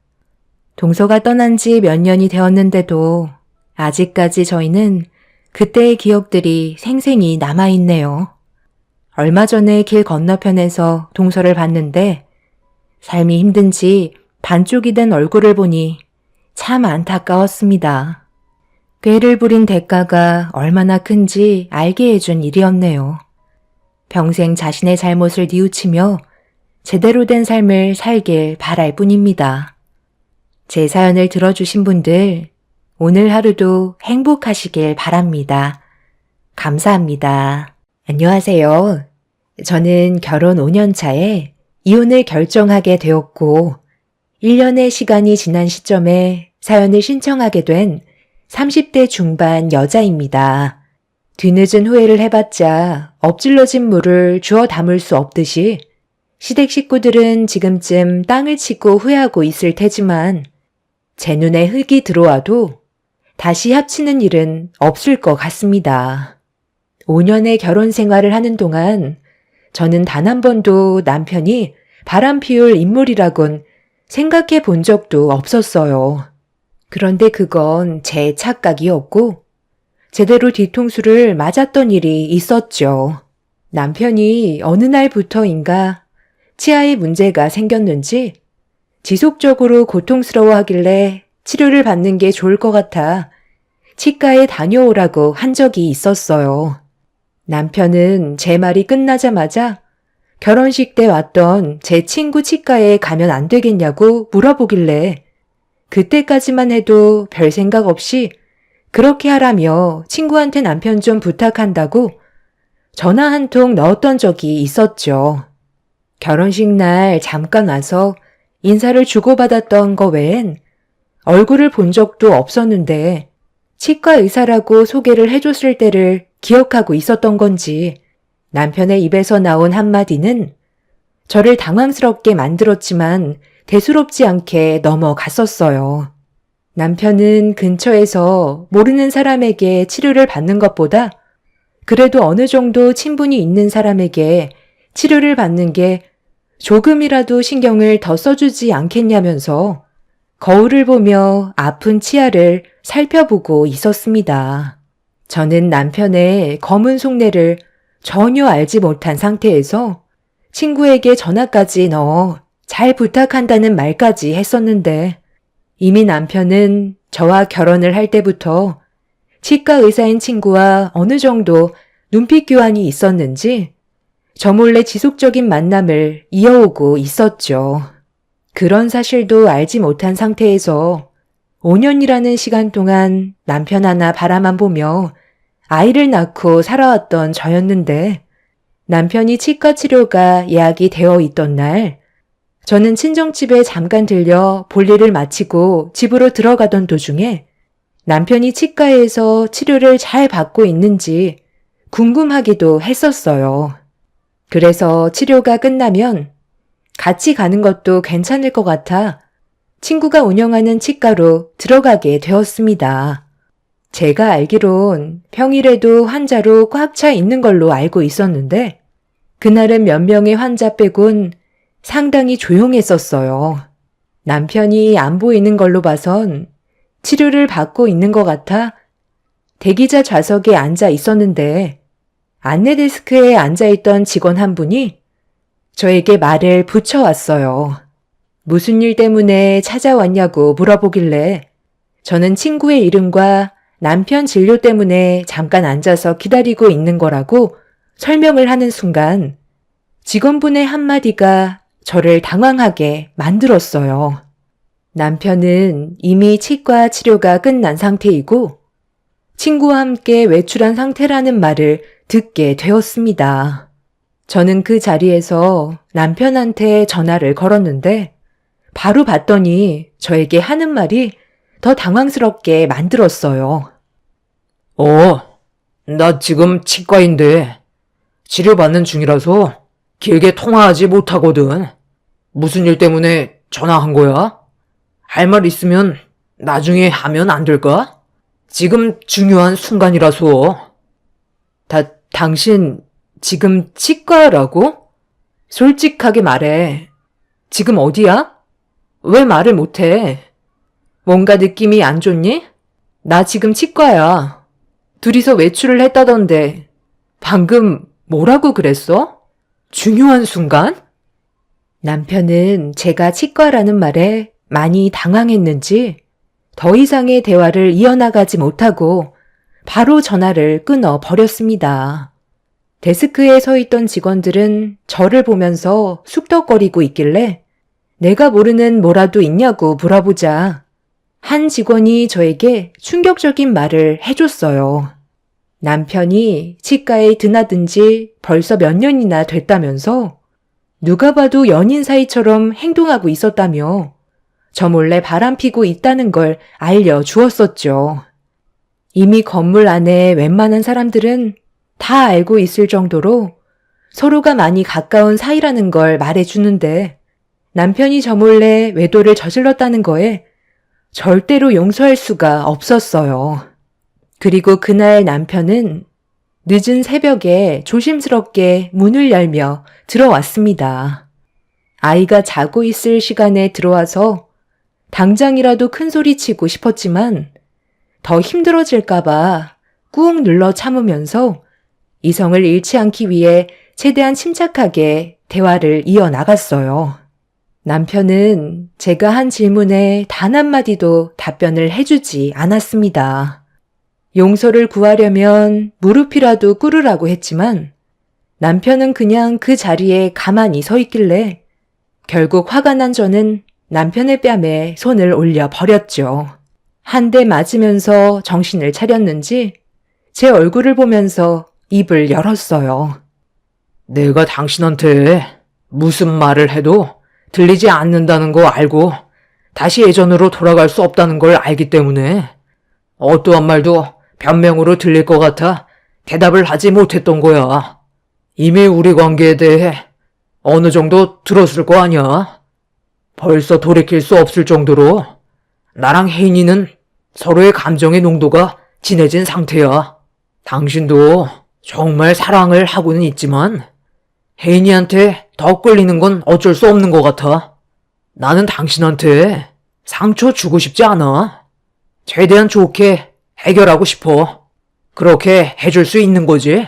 동서가 떠난 지 몇 년이 되었는데도 아직까지 저희는 그때의 기억들이 생생히 남아있네요. 얼마 전에 길 건너편에서 동서를 봤는데 삶이 힘든지 반쪽이 된 얼굴을 보니 참 안타까웠습니다. 꾀를 부린 대가가 얼마나 큰지 알게 해준 일이었네요. 평생 자신의 잘못을 뉘우치며 제대로 된 삶을 살길 바랄 뿐입니다. 제 사연을 들어주신 분들, 오늘 하루도 행복하시길 바랍니다. 감사합니다. 안녕하세요. 저는 결혼 5년 차에 이혼을 결정하게 되었고 1년의 시간이 지난 시점에 사연을 신청하게 된 30대 중반 여자입니다. 뒤늦은 후회를 해봤자 엎질러진 물을 주워 담을 수 없듯이 시댁 식구들은 지금쯤 땅을 치고 후회하고 있을 테지만 제 눈에 흙이 들어와도 다시 합치는 일은 없을 것 같습니다. 5년의 결혼 생활을 하는 동안 저는 단 한 번도 남편이 바람 피울 인물이라곤 생각해 본 적도 없었어요. 그런데 그건 제 착각이었고 제대로 뒤통수를 맞았던 일이 있었죠. 남편이 어느 날부터인가 치아에 문제가 생겼는지 지속적으로 고통스러워하길래 치료를 받는 게 좋을 것 같아 치과에 다녀오라고 한 적이 있었어요. 남편은 제 말이 끝나자마자 결혼식 때 왔던 제 친구 치과에 가면 안 되겠냐고 물어보길래 그때까지만 해도 별 생각 없이 그렇게 하라며 친구한테 남편 좀 부탁한다고 전화 한 통 넣었던 적이 있었죠. 결혼식 날 잠깐 와서 인사를 주고받았던 거 외엔 얼굴을 본 적도 없었는데 치과 의사라고 소개를 해줬을 때를 기억하고 있었던 건지 남편의 입에서 나온 한마디는 저를 당황스럽게 만들었지만 대수롭지 않게 넘어갔었어요. 남편은 근처에서 모르는 사람에게 치료를 받는 것보다 그래도 어느 정도 친분이 있는 사람에게 치료를 받는 게 조금이라도 신경을 더 써주지 않겠냐면서 거울을 보며 아픈 치아를 살펴보고 있었습니다. 저는 남편의 검은 속내를 전혀 알지 못한 상태에서 친구에게 전화까지 넣어 잘 부탁한다는 말까지 했었는데 이미 남편은 저와 결혼을 할 때부터 치과 의사인 친구와 어느 정도 눈빛 교환이 있었는지 저 몰래 지속적인 만남을 이어오고 있었죠. 그런 사실도 알지 못한 상태에서 5년이라는 시간 동안 남편 하나 바라만 보며 아이를 낳고 살아왔던 저였는데 남편이 치과 치료가 예약이 되어 있던 날 저는 친정집에 잠깐 들려 볼일을 마치고 집으로 들어가던 도중에 남편이 치과에서 치료를 잘 받고 있는지 궁금하기도 했었어요. 그래서 치료가 끝나면 같이 가는 것도 괜찮을 것 같아 친구가 운영하는 치과로 들어가게 되었습니다. 제가 알기론 평일에도 환자로 꽉 차 있는 걸로 알고 있었는데 그날은 몇 명의 환자 빼곤 상당히 조용했었어요. 남편이 안 보이는 걸로 봐선 치료를 받고 있는 것 같아 대기자 좌석에 앉아 있었는데 안내 데스크에 앉아있던 직원 한 분이 저에게 말을 붙여왔어요. 무슨 일 때문에 찾아왔냐고 물어보길래 저는 친구의 이름과 남편 진료 때문에 잠깐 앉아서 기다리고 있는 거라고 설명을 하는 순간 직원분의 한마디가 저를 당황하게 만들었어요. 남편은 이미 치과 치료가 끝난 상태이고 친구와 함께 외출한 상태라는 말을 듣게 되었습니다. 저는 그 자리에서 남편한테 전화를 걸었는데 바로 받더니 저에게 하는 말이 더 당황스럽게 만들었어요. 나 지금 치과인데 치료받는 중이라서 길게 통화하지 못하거든. 무슨 일 때문에 전화한 거야? 할 말 있으면 나중에 하면 안 될까? 지금 중요한 순간이라서. 당신 지금 치과라고? 솔직하게 말해. 지금 어디야? 왜 말을 못해? 뭔가 느낌이 안 좋니? 나 지금 치과야. 둘이서 외출을 했다던데 방금 뭐라고 그랬어? 중요한 순간? 남편은 제가 치과라는 말에 많이 당황했는지 더 이상의 대화를 이어나가지 못하고 바로 전화를 끊어 버렸습니다. 데스크에 서 있던 직원들은 저를 보면서 쑥덕거리고 있길래 내가 모르는 뭐라도 있냐고 물어보자 한 직원이 저에게 충격적인 말을 해줬어요. 남편이 치과에 드나든 지 벌써 몇 년이나 됐다면서 누가 봐도 연인 사이처럼 행동하고 있었다며 저 몰래 바람피고 있다는 걸 알려주었었죠. 이미 건물 안에 웬만한 사람들은 다 알고 있을 정도로 서로가 많이 가까운 사이라는 걸 말해주는데 남편이 저 몰래 외도를 저질렀다는 거에 절대로 용서할 수가 없었어요. 그리고 그날 남편은 늦은 새벽에 조심스럽게 문을 열며 들어왔습니다. 아이가 자고 있을 시간에 들어와서 당장이라도 큰 소리 치고 싶었지만 더 힘들어질까봐 꾹 눌러 참으면서 이성을 잃지 않기 위해 최대한 침착하게 대화를 이어나갔어요. 남편은 제가 한 질문에 단 한마디도 답변을 해주지 않았습니다. 용서를 구하려면 무릎이라도 꿇으라고 했지만 남편은 그냥 그 자리에 가만히 서 있길래 결국 화가 난 저는 남편의 뺨에 손을 올려 버렸죠. 한 대 맞으면서 정신을 차렸는지 제 얼굴을 보면서 입을 열었어요. 내가 당신한테 무슨 말을 해도 들리지 않는다는 거 알고 다시 예전으로 돌아갈 수 없다는 걸 알기 때문에 어떠한 말도 변명으로 들릴 것 같아 대답을 하지 못했던 거야. 이미 우리 관계에 대해 어느 정도 들었을 거 아니야. 벌써 돌이킬 수 없을 정도로 나랑 혜인이는 서로의 감정의 농도가 진해진 상태야. 당신도 정말 사랑을 하고는 있지만 혜인이한테 더 끌리는 건 어쩔 수 없는 것 같아. 나는 당신한테 상처 주고 싶지 않아. 최대한 좋게 해결하고 싶어. 그렇게 해줄 수 있는 거지.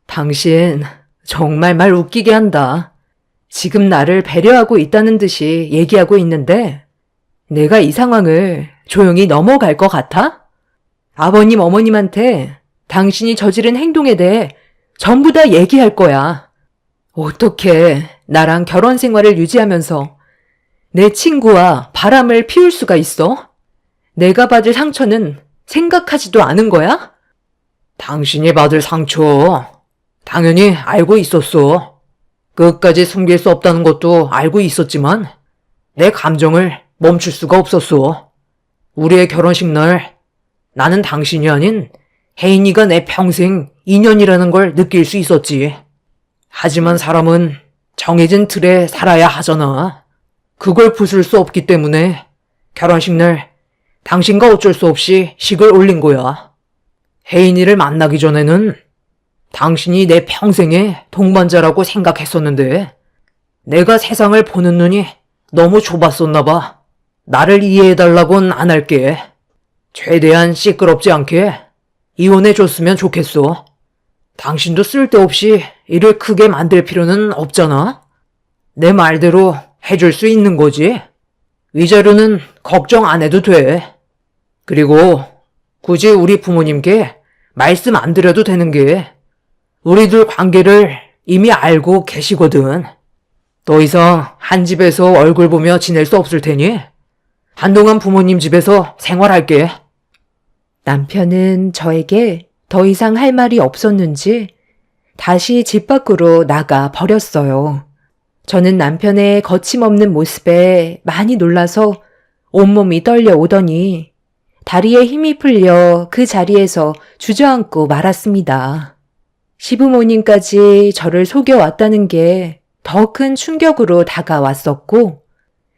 당신 정말 말 웃기게 한다. 지금 나를 배려하고 있다는 듯이 얘기하고 있는데 내가 이 상황을 조용히 넘어갈 것 같아? 아버님, 어머님한테 당신이 저지른 행동에 대해 전부 다 얘기할 거야. 어떻게 나랑 결혼 생활을 유지하면서 내 친구와 바람을 피울 수가 있어? 내가 받을 상처는 생각하지도 않은 거야? 당신이 받을 상처 당연히 알고 있었어. 끝까지 숨길 수 없다는 것도 알고 있었지만 내 감정을 멈출 수가 없었어. 우리의 결혼식 날 나는 당신이 아닌 혜인이가 내 평생 인연이라는 걸 느낄 수 있었지. 하지만 사람은 정해진 틀에 살아야 하잖아. 그걸 부술 수 없기 때문에 결혼식 날 당신과 어쩔 수 없이 식을 올린 거야. 혜인이를 만나기 전에는 당신이 내 평생의 동반자라고 생각했었는데 내가 세상을 보는 눈이 너무 좁았었나 봐. 나를 이해해달라고는 안 할게. 최대한 시끄럽지 않게 이혼해줬으면 좋겠어. 당신도 쓸데없이 일을 크게 만들 필요는 없잖아. 내 말대로 해줄 수 있는 거지. 위자료는 걱정 안 해도 돼. 그리고 굳이 우리 부모님께 말씀 안 드려도 되는 게 우리들 관계를 이미 알고 계시거든. 더 이상 한 집에서 얼굴 보며 지낼 수 없을 테니 한동안 부모님 집에서 생활할게. 남편은 저에게 더 이상 할 말이 없었는지 다시 집 밖으로 나가 버렸어요. 저는 남편의 거침없는 모습에 많이 놀라서 온몸이 떨려오더니 다리에 힘이 풀려 그 자리에서 주저앉고 말았습니다. 시부모님까지 저를 속여왔다는 게 더 큰 충격으로 다가왔었고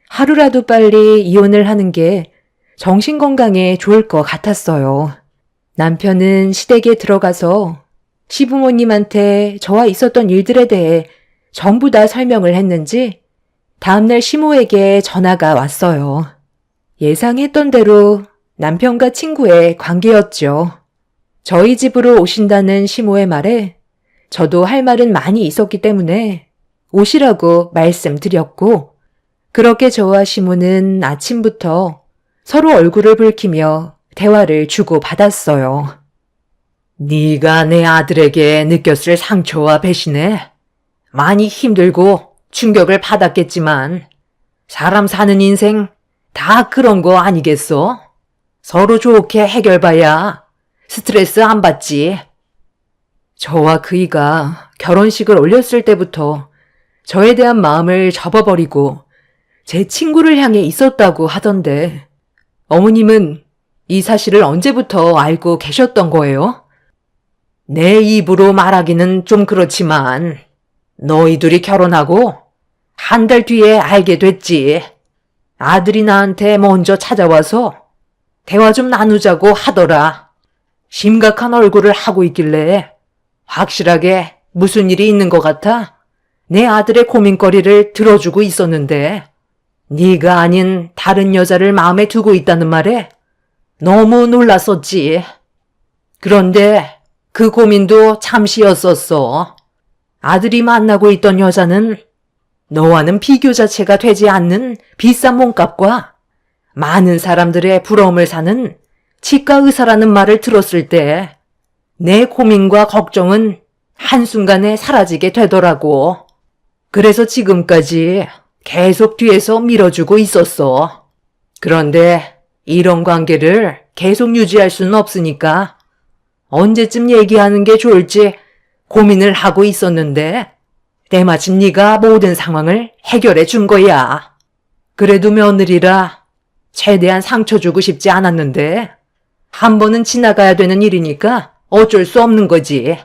하루라도 빨리 이혼을 하는 게 정신건강에 좋을 것 같았어요. 남편은 시댁에 들어가서 시부모님한테 저와 있었던 일들에 대해 전부 다 설명을 했는지 다음날 시모에게 전화가 왔어요. 예상했던 대로 남편과 친구의 관계였죠. 저희 집으로 오신다는 시모의 말에 저도 할 말은 많이 있었기 때문에 오시라고 말씀드렸고 그렇게 저와 시모는 아침부터 서로 얼굴을 붉히며 대화를 주고받았어요. 네가 내 아들에게 느꼈을 상처와 배신에 많이 힘들고 충격을 받았겠지만 사람 사는 인생 다 그런 거 아니겠어? 서로 좋게 해결봐야 스트레스 안 받지. 저와 그이가 결혼식을 올렸을 때부터 저에 대한 마음을 접어버리고 제 친구를 향해 있었다고 하던데 어머님은 이 사실을 언제부터 알고 계셨던 거예요? 내 입으로 말하기는 좀 그렇지만 너희들이 결혼하고 한 달 뒤에 알게 됐지. 아들이 나한테 먼저 찾아와서 대화 좀 나누자고 하더라. 심각한 얼굴을 하고 있길래 확실하게 무슨 일이 있는 것 같아 내 아들의 고민거리를 들어주고 있었는데 네가 아닌 다른 여자를 마음에 두고 있다는 말에 너무 놀랐었지. 그런데 그 고민도 잠시였었어. 아들이 만나고 있던 여자는 너와는 비교 자체가 되지 않는 비싼 몸값과 많은 사람들의 부러움을 사는 치과 의사라는 말을 들었을 때 내 고민과 걱정은 한순간에 사라지게 되더라고. 그래서 지금까지 계속 뒤에서 밀어주고 있었어. 그런데 이런 관계를 계속 유지할 수는 없으니까 언제쯤 얘기하는 게 좋을지 고민을 하고 있었는데 때마침 네가 모든 상황을 해결해 준 거야. 그래도 며느리라 최대한 상처 주고 싶지 않았는데 한 번은 지나가야 되는 일이니까 어쩔 수 없는 거지.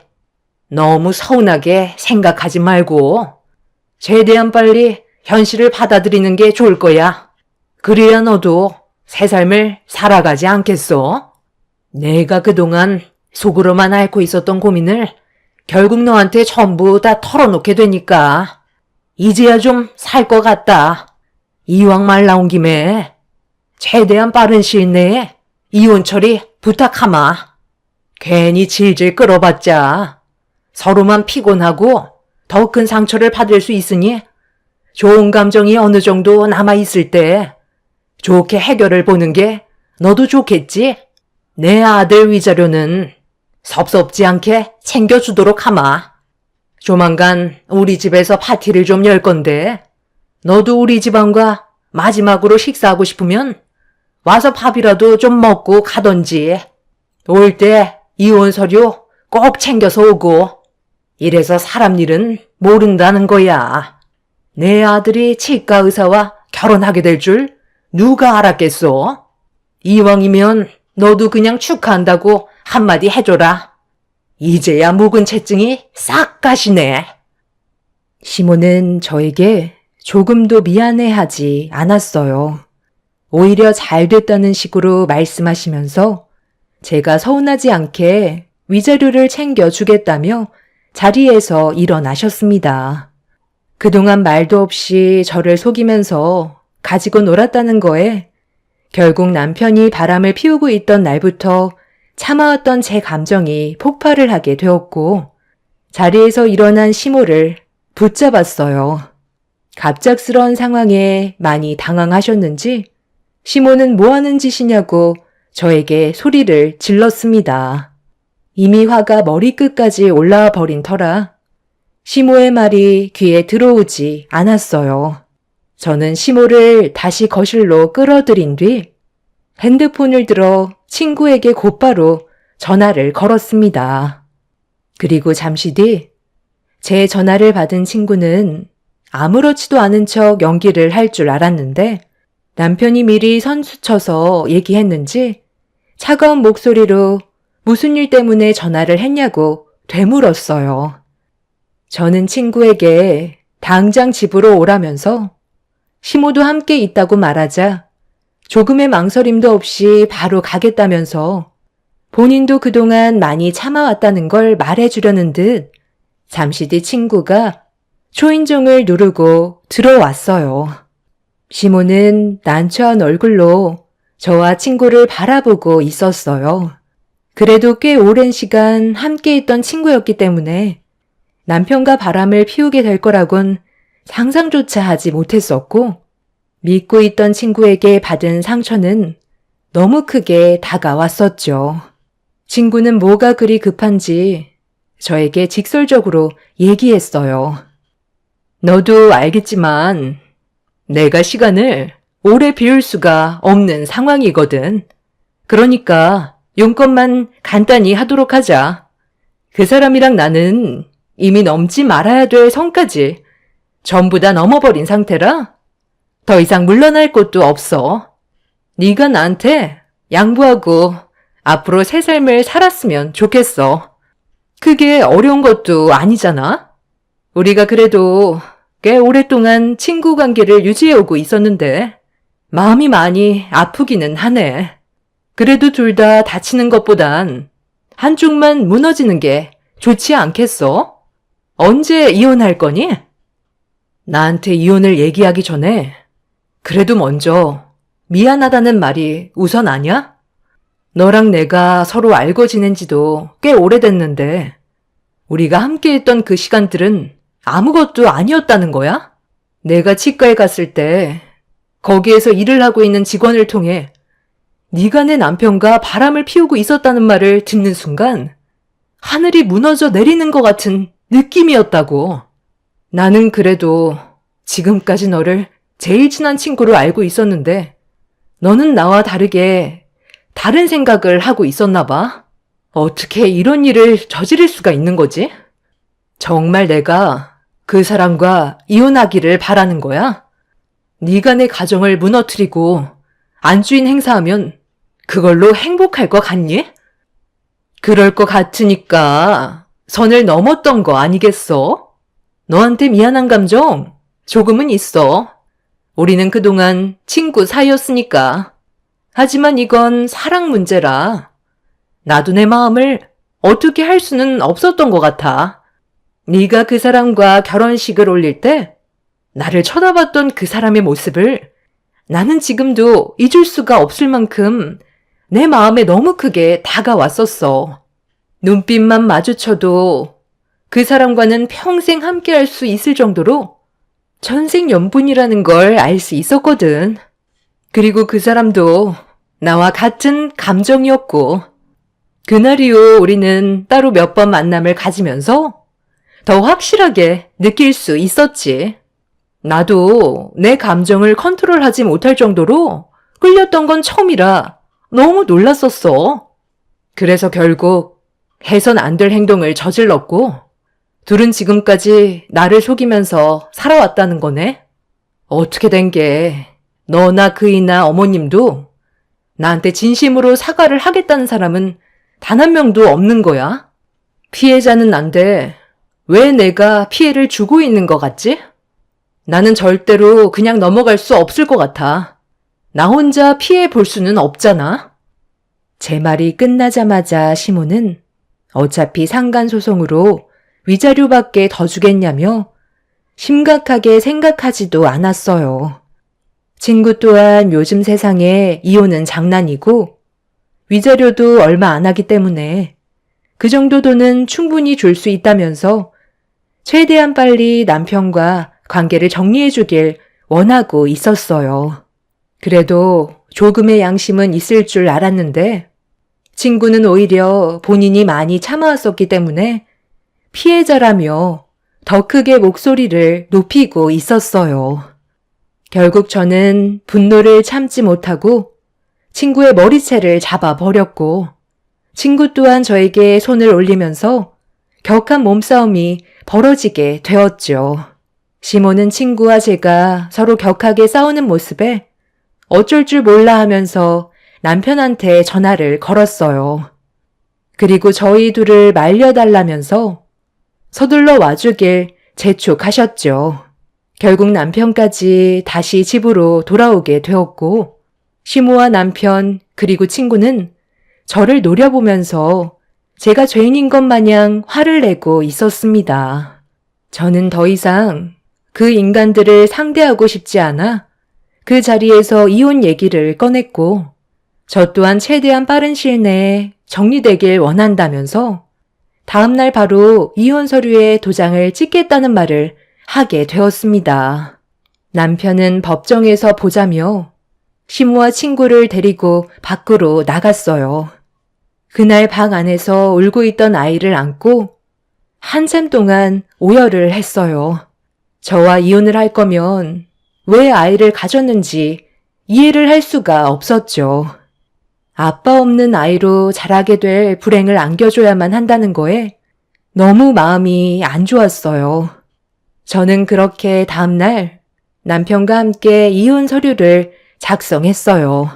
너무 서운하게 생각하지 말고 최대한 빨리 현실을 받아들이는 게 좋을 거야. 그래야 너도 새 삶을 살아가지 않겠어? 내가 그동안 속으로만 앓고 있었던 고민을 결국 너한테 전부 다 털어놓게 되니까 이제야 좀 살 것 같다. 이왕 말 나온 김에 최대한 빠른 시일 내에 이혼 처리 부탁하마. 괜히 질질 끌어봤자 서로만 피곤하고 더 큰 상처를 받을 수 있으니 좋은 감정이 어느 정도 남아있을 때 좋게 해결을 보는 게 너도 좋겠지? 내 아들 위자료는 섭섭지 않게 챙겨주도록 하마. 조만간 우리 집에서 파티를 좀 열 건데 너도 우리 집안과 마지막으로 식사하고 싶으면 와서 밥이라도 좀 먹고 가던지. 올 때 이혼 서류 꼭 챙겨서 오고. 이래서 사람 일은 모른다는 거야. 내 아들이 치과 의사와 결혼하게 될 줄 누가 알았겠어? 이왕이면 너도 그냥 축하한다고 한마디 해줘라. 이제야 묵은 채증이 싹 가시네. 시모는 저에게 조금도 미안해하지 않았어요. 오히려 잘 됐다는 식으로 말씀하시면서 제가 서운하지 않게 위자료를 챙겨주겠다며 자리에서 일어나셨습니다. 그동안 말도 없이 저를 속이면서 가지고 놀았다는 거에 결국 남편이 바람을 피우고 있던 날부터 참아왔던 제 감정이 폭발을 하게 되었고 자리에서 일어난 시모를 붙잡았어요. 갑작스러운 상황에 많이 당황하셨는지 시모는 뭐 하는 짓이냐고 저에게 소리를 질렀습니다. 이미 화가 머리끝까지 올라와 버린 터라 시모의 말이 귀에 들어오지 않았어요. 저는 시모를 다시 거실로 끌어들인 뒤 핸드폰을 들어 친구에게 곧바로 전화를 걸었습니다. 그리고 잠시 뒤 제 전화를 받은 친구는 아무렇지도 않은 척 연기를 할 줄 알았는데 남편이 미리 선수쳐서 얘기했는지 차가운 목소리로 무슨 일 때문에 전화를 했냐고 되물었어요. 저는 친구에게 당장 집으로 오라면서 시모도 함께 있다고 말하자 조금의 망설임도 없이 바로 가겠다면서 본인도 그동안 많이 참아왔다는 걸 말해주려는 듯 잠시 뒤 친구가 초인종을 누르고 들어왔어요. 시모는 난처한 얼굴로 저와 친구를 바라보고 있었어요. 그래도 꽤 오랜 시간 함께 있던 친구였기 때문에 남편과 바람을 피우게 될 거라곤 상상조차 하지 못했었고 믿고 있던 친구에게 받은 상처는 너무 크게 다가왔었죠. 친구는 뭐가 그리 급한지 저에게 직설적으로 얘기했어요. 너도 알겠지만 내가 시간을 오래 비울 수가 없는 상황이거든. 그러니까 용건만 간단히 하도록 하자. 그 사람이랑 나는 이미 넘지 말아야 될 선까지 전부 다 넘어버린 상태라 더 이상 물러날 곳도 없어. 네가 나한테 양보하고 앞으로 새 삶을 살았으면 좋겠어. 그게 어려운 것도 아니잖아. 우리가 그래도 꽤 오랫동안 친구 관계를 유지해오고 있었는데 마음이 많이 아프기는 하네. 그래도 둘 다 다치는 것보단 한쪽만 무너지는 게 좋지 않겠어? 언제 이혼할 거니? 나한테 이혼을 얘기하기 전에 그래도 먼저 미안하다는 말이 우선 아냐? 너랑 내가 서로 알고 지낸 지도 꽤 오래됐는데 우리가 함께했던 그 시간들은 아무것도 아니었다는 거야? 내가 치과에 갔을 때 거기에서 일을 하고 있는 직원을 통해 네가 내 남편과 바람을 피우고 있었다는 말을 듣는 순간 하늘이 무너져 내리는 것 같은 느낌이었다고. 나는 그래도 지금까지 너를 제일 친한 친구로 알고 있었는데 너는 나와 다르게 다른 생각을 하고 있었나 봐. 어떻게 이런 일을 저지를 수가 있는 거지? 정말 내가 그 사람과 이혼하기를 바라는 거야? 네가 내 가정을 무너뜨리고 안주인 행사하면 그걸로 행복할 것 같니? 그럴 것 같으니까 선을 넘었던 거 아니겠어? 너한테 미안한 감정 조금은 있어. 우리는 그동안 친구 사이였으니까. 하지만 이건 사랑 문제라 나도 내 마음을 어떻게 할 수는 없었던 것 같아. 네가 그 사람과 결혼식을 올릴 때 나를 쳐다봤던 그 사람의 모습을 나는 지금도 잊을 수가 없을 만큼 내 마음에 너무 크게 다가왔었어. 눈빛만 마주쳐도 그 사람과는 평생 함께할 수 있을 정도로 천생연분이라는 걸 알 수 있었거든. 그리고 그 사람도 나와 같은 감정이었고 그날 이후 우리는 따로 몇 번 만남을 가지면서 더 확실하게 느낄 수 있었지. 나도 내 감정을 컨트롤하지 못할 정도로 끌렸던 건 처음이라 너무 놀랐었어. 그래서 결국 해선 안 될 행동을 저질렀고 둘은 지금까지 나를 속이면서 살아왔다는 거네. 어떻게 된 게 너나 그이나 어머님도 나한테 진심으로 사과를 하겠다는 사람은 단 한 명도 없는 거야. 피해자는 난데 왜 내가 피해를 주고 있는 것 같지? 나는 절대로 그냥 넘어갈 수 없을 것 같아. 나 혼자 피해 볼 수는 없잖아. 제 말이 끝나자마자 시모는 어차피 상간소송으로 위자료밖에 더 주겠냐며 심각하게 생각하지도 않았어요. 친구 또한 요즘 세상에 이혼은 장난이고 위자료도 얼마 안 하기 때문에 그 정도 돈은 충분히 줄 수 있다면서 최대한 빨리 남편과 관계를 정리해 주길 원하고 있었어요. 그래도 조금의 양심은 있을 줄 알았는데 친구는 오히려 본인이 많이 참아왔었기 때문에 피해자라며 더 크게 목소리를 높이고 있었어요. 결국 저는 분노를 참지 못하고 친구의 머리채를 잡아버렸고 친구 또한 저에게 손을 올리면서 격한 몸싸움이 벌어지게 되었죠. 시몬은 친구와 제가 서로 격하게 싸우는 모습에 어쩔 줄 몰라 하면서 남편한테 전화를 걸었어요. 그리고 저희 둘을 말려달라면서 서둘러 와주길 재촉하셨죠. 결국 남편까지 다시 집으로 돌아오게 되었고 시모와 남편 그리고 친구는 저를 노려보면서 제가 죄인인 것 마냥 화를 내고 있었습니다. 저는 더 이상 그 인간들을 상대하고 싶지 않아 그 자리에서 이혼 얘기를 꺼냈고 저 또한 최대한 빠른 시일 내에 정리되길 원한다면서 다음날 바로 이혼 서류에 도장을 찍겠다는 말을 하게 되었습니다. 남편은 법정에서 보자며 시모와 친구를 데리고 밖으로 나갔어요. 그날 방 안에서 울고 있던 아이를 안고 한참 동안 오열을 했어요. 저와 이혼을 할 거면 왜 아이를 가졌는지 이해를 할 수가 없었죠. 아빠 없는 아이로 자라게 될 불행을 안겨줘야만 한다는 거에 너무 마음이 안 좋았어요. 저는 그렇게 다음날 남편과 함께 이혼 서류를 작성했어요.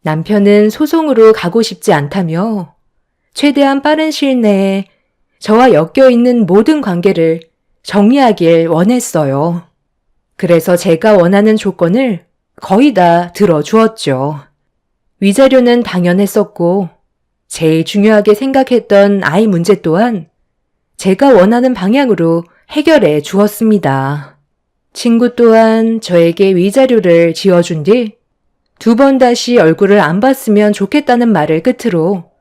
남편은 소송으로 가고 싶지 않다며 최대한 빠른 시일 내에 저와 엮여있는 모든 관계를 정리하길 원했어요. 그래서 제가 원하는 조건을 거의 다 들어주었죠. 위자료는 당연했었고 제일 중요하게 생각했던 아이 문제 또한 제가 원하는 방향으로 해결해 주었습니다. 친구 또한 저에게 위자료를 지어준 뒤 2번 다시 얼굴을 안 봤으면 좋겠다는 말을 끝으로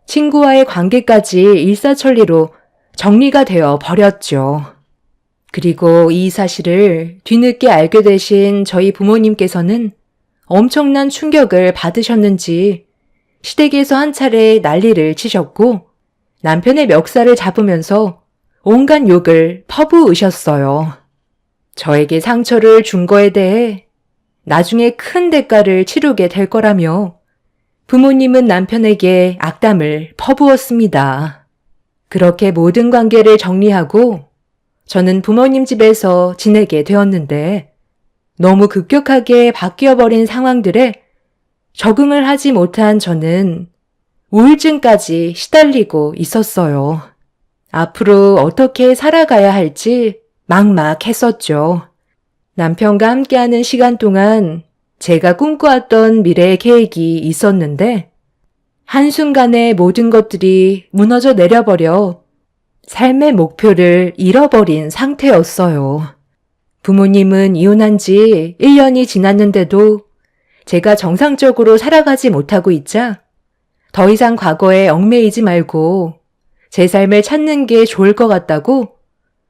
친구와의 관계까지 일사천리로 정리가 되어 버렸죠. 그리고 이 사실을 뒤늦게 알게 되신 저희 부모님께서는 엄청난 충격을 받으셨는지 시댁에서 한 차례 난리를 치셨고 남편의 멱살을 잡으면서 온갖 욕을 퍼부으셨어요. 저에게 상처를 준 거에 대해 나중에 큰 대가를 치르게 될 거라며 부모님은 남편에게 악담을 퍼부었습니다. 그렇게 모든 관계를 정리하고 저는 부모님 집에서 지내게 되었는데 너무 급격하게 바뀌어버린 상황들에 적응을 하지 못한 저는 우울증까지 시달리고 있었어요. 앞으로 어떻게 살아가야 할지 막막했었죠. 남편과 함께하는 시간 동안 제가 꿈꿔왔던 미래의 계획이 있었는데 한순간에 모든 것들이 무너져 내려버려 삶의 목표를 잃어버린 상태였어요. 부모님은 이혼한 지 1년이 지났는데도 제가 정상적으로 살아가지 못하고 있자 더 이상 과거에 얽매이지 말고 제 삶을 찾는 게 좋을 것 같다고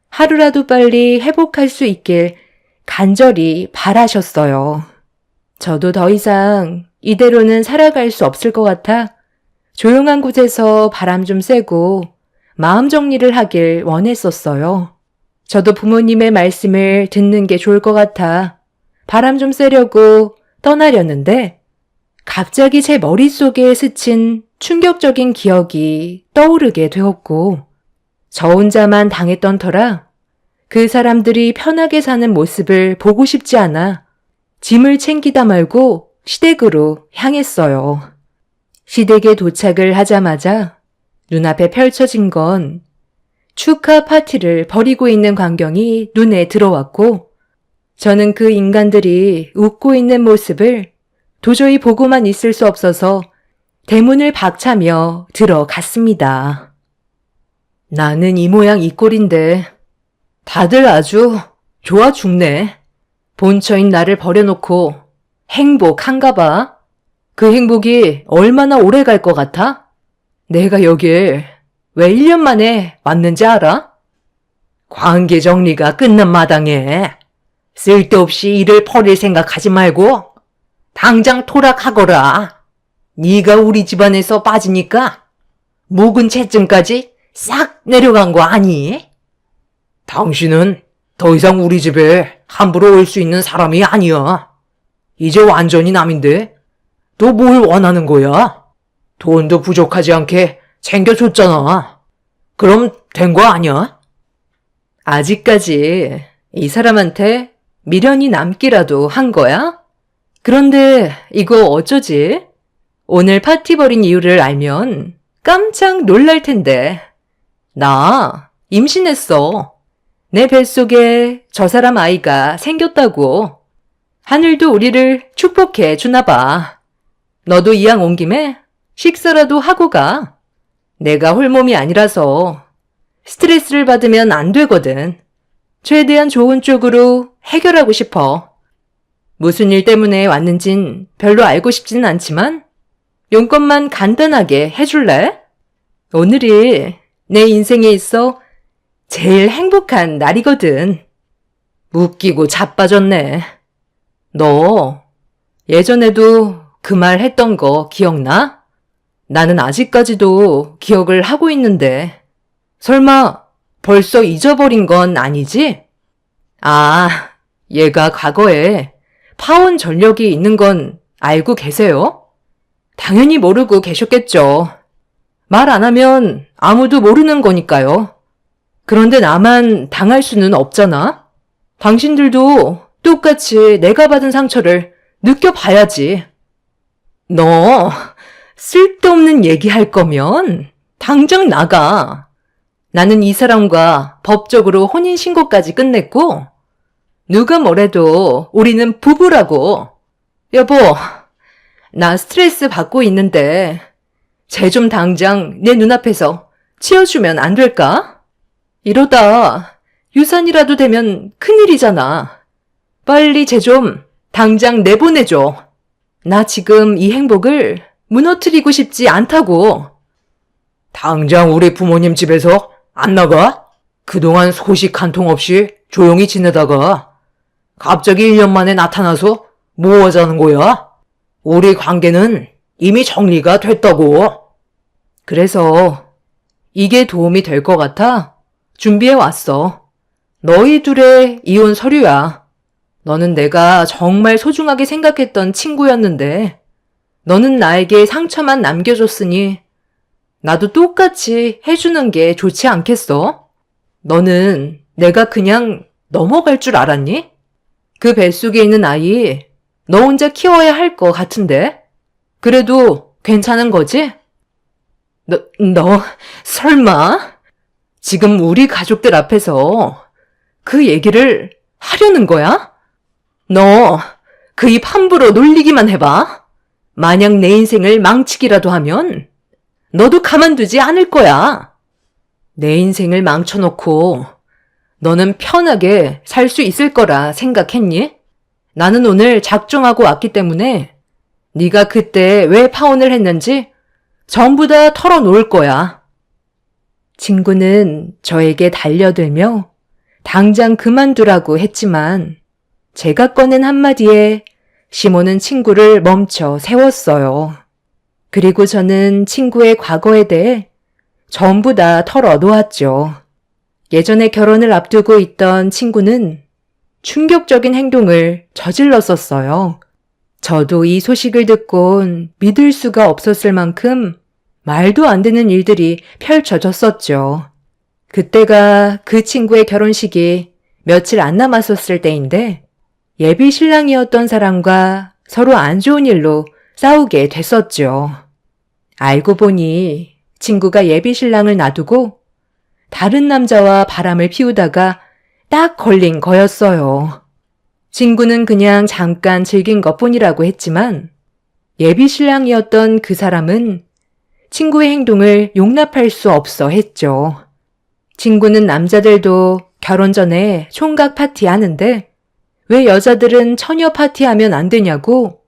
하루라도 빨리 회복할 수 있길 간절히 바라셨어요. 저도 더 이상 이대로는 살아갈 수 없을 것 같아 조용한 곳에서 바람 좀 쐬고 마음 정리를 하길 원했었어요. 저도 부모님의 말씀을 듣는 게 좋을 것 같아 바람 좀 쐬려고 떠나려는데 갑자기 제 머릿속에 스친 충격적인 기억이 떠오르게 되었고 저 혼자만 당했던 터라 그 사람들이 편하게 사는 모습을 보고 싶지 않아 짐을 챙기다 말고 시댁으로 향했어요. 시댁에 도착을 하자마자 눈앞에 펼쳐진 건 축하 파티를 벌이고 있는 광경이 눈에 들어왔고 저는 그 인간들이 웃고 있는 모습을 도저히 보고만 있을 수 없어서 대문을 박차며 들어갔습니다. 나는 이 모양 이 꼴인데 다들 아주 좋아 죽네. 본처인 나를 버려놓고 행복한가 봐. 그 행복이 얼마나 오래 갈 것 같아? 내가 여길 왜 1년 만에 왔는지 알아? 관계 정리가 끝난 마당에 쓸데없이 일을 벌일 생각하지 말고 당장 토락하거라. 네가 우리 집안에서 빠지니까 묵은 채증까지 싹 내려간 거 아니? 당신은 더 이상 우리 집에 함부로 올 수 있는 사람이 아니야. 이제 완전히 남인데 또 뭘 원하는 거야? 돈도 부족하지 않게 챙겨줬잖아. 그럼 된 거 아니야? 아직까지 이 사람한테 미련이 남기라도 한 거야? 그런데 이거 어쩌지? 오늘 파티 벌인 이유를 알면 깜짝 놀랄 텐데. 나 임신했어. 내 뱃속에 저 사람 아이가 생겼다고. 하늘도 우리를 축복해 주나 봐. 너도 이왕 온 김에 식사라도 하고 가. 내가 홀몸이 아니라서 스트레스를 받으면 안 되거든. 최대한 좋은 쪽으로 해결하고 싶어. 무슨 일 때문에 왔는진 별로 알고 싶지는 않지만 용건만 간단하게 해줄래? 오늘이 내 인생에 있어 제일 행복한 날이거든. 웃기고 자빠졌네. 너 예전에도 그 말 했던 거 기억나? 나는 아직까지도 기억을 하고 있는데 설마 벌써 잊어버린 건 아니지? 아, 얘가 과거에 파원 전력이 있는 건 알고 계세요? 당연히 모르고 계셨겠죠. 말 안 하면 아무도 모르는 거니까요. 그런데 나만 당할 수는 없잖아. 당신들도 똑같이 내가 받은 상처를 느껴봐야지. 너 쓸데없는 얘기할 거면 당장 나가. 나는 이 사람과 법적으로 혼인신고까지 끝냈고 누가 뭐래도 우리는 부부라고. 여보, 나 스트레스 받고 있는데 쟤 좀 당장 내 눈앞에서 치워주면 안 될까? 이러다 유산이라도 되면 큰일이잖아. 빨리 쟤 좀 당장 내보내줘. 나 지금 이 행복을 무너뜨리고 싶지 않다고. 당장 우리 부모님 집에서 안 나가? 그동안 소식 한 통 없이 조용히 지내다가 갑자기 1년 만에 나타나서 뭐 하자는 거야? 우리 관계는 이미 정리가 됐다고. 그래서 이게 도움이 될 것 같아 준비해 왔어. 너희 둘의 이혼 서류야. 너는 내가 정말 소중하게 생각했던 친구였는데 너는 나에게 상처만 남겨줬으니 나도 똑같이 해주는 게 좋지 않겠어? 너는 내가 그냥 넘어갈 줄 알았니? 그 뱃속에 있는 아이 너 혼자 키워야 할 것 같은데? 그래도 괜찮은 거지? 너 설마 지금 우리 가족들 앞에서 그 얘기를 하려는 거야? 너 그 입 함부로 놀리기만 해봐. 만약 내 인생을 망치기라도 하면 너도 가만두지 않을 거야. 내 인생을 망쳐놓고 너는 편하게 살 수 있을 거라 생각했니? 나는 오늘 작정하고 왔기 때문에 네가 그때 왜 파혼을 했는지 전부 다 털어놓을 거야. 친구는 저에게 달려들며 당장 그만두라고 했지만 제가 꺼낸 한마디에 시몬은 친구를 멈춰 세웠어요. 그리고 저는 친구의 과거에 대해 전부 다 털어놓았죠. 예전에 결혼을 앞두고 있던 친구는 충격적인 행동을 저질렀었어요. 저도 이 소식을 듣곤 믿을 수가 없었을 만큼 말도 안 되는 일들이 펼쳐졌었죠. 그때가 그 친구의 결혼식이 며칠 안 남았었을 때인데 예비 신랑이었던 사람과 서로 안 좋은 일로 싸우게 됐었죠. 알고 보니 친구가 예비 신랑을 놔두고 다른 남자와 바람을 피우다가 딱 걸린 거였어요. 친구는 그냥 잠깐 즐긴 것뿐이라고 했지만 예비 신랑이었던 그 사람은 친구의 행동을 용납할 수 없어 했죠. 친구는 남자들도 결혼 전에 총각 파티 하는데 왜 여자들은 처녀 파티하면 안 되냐고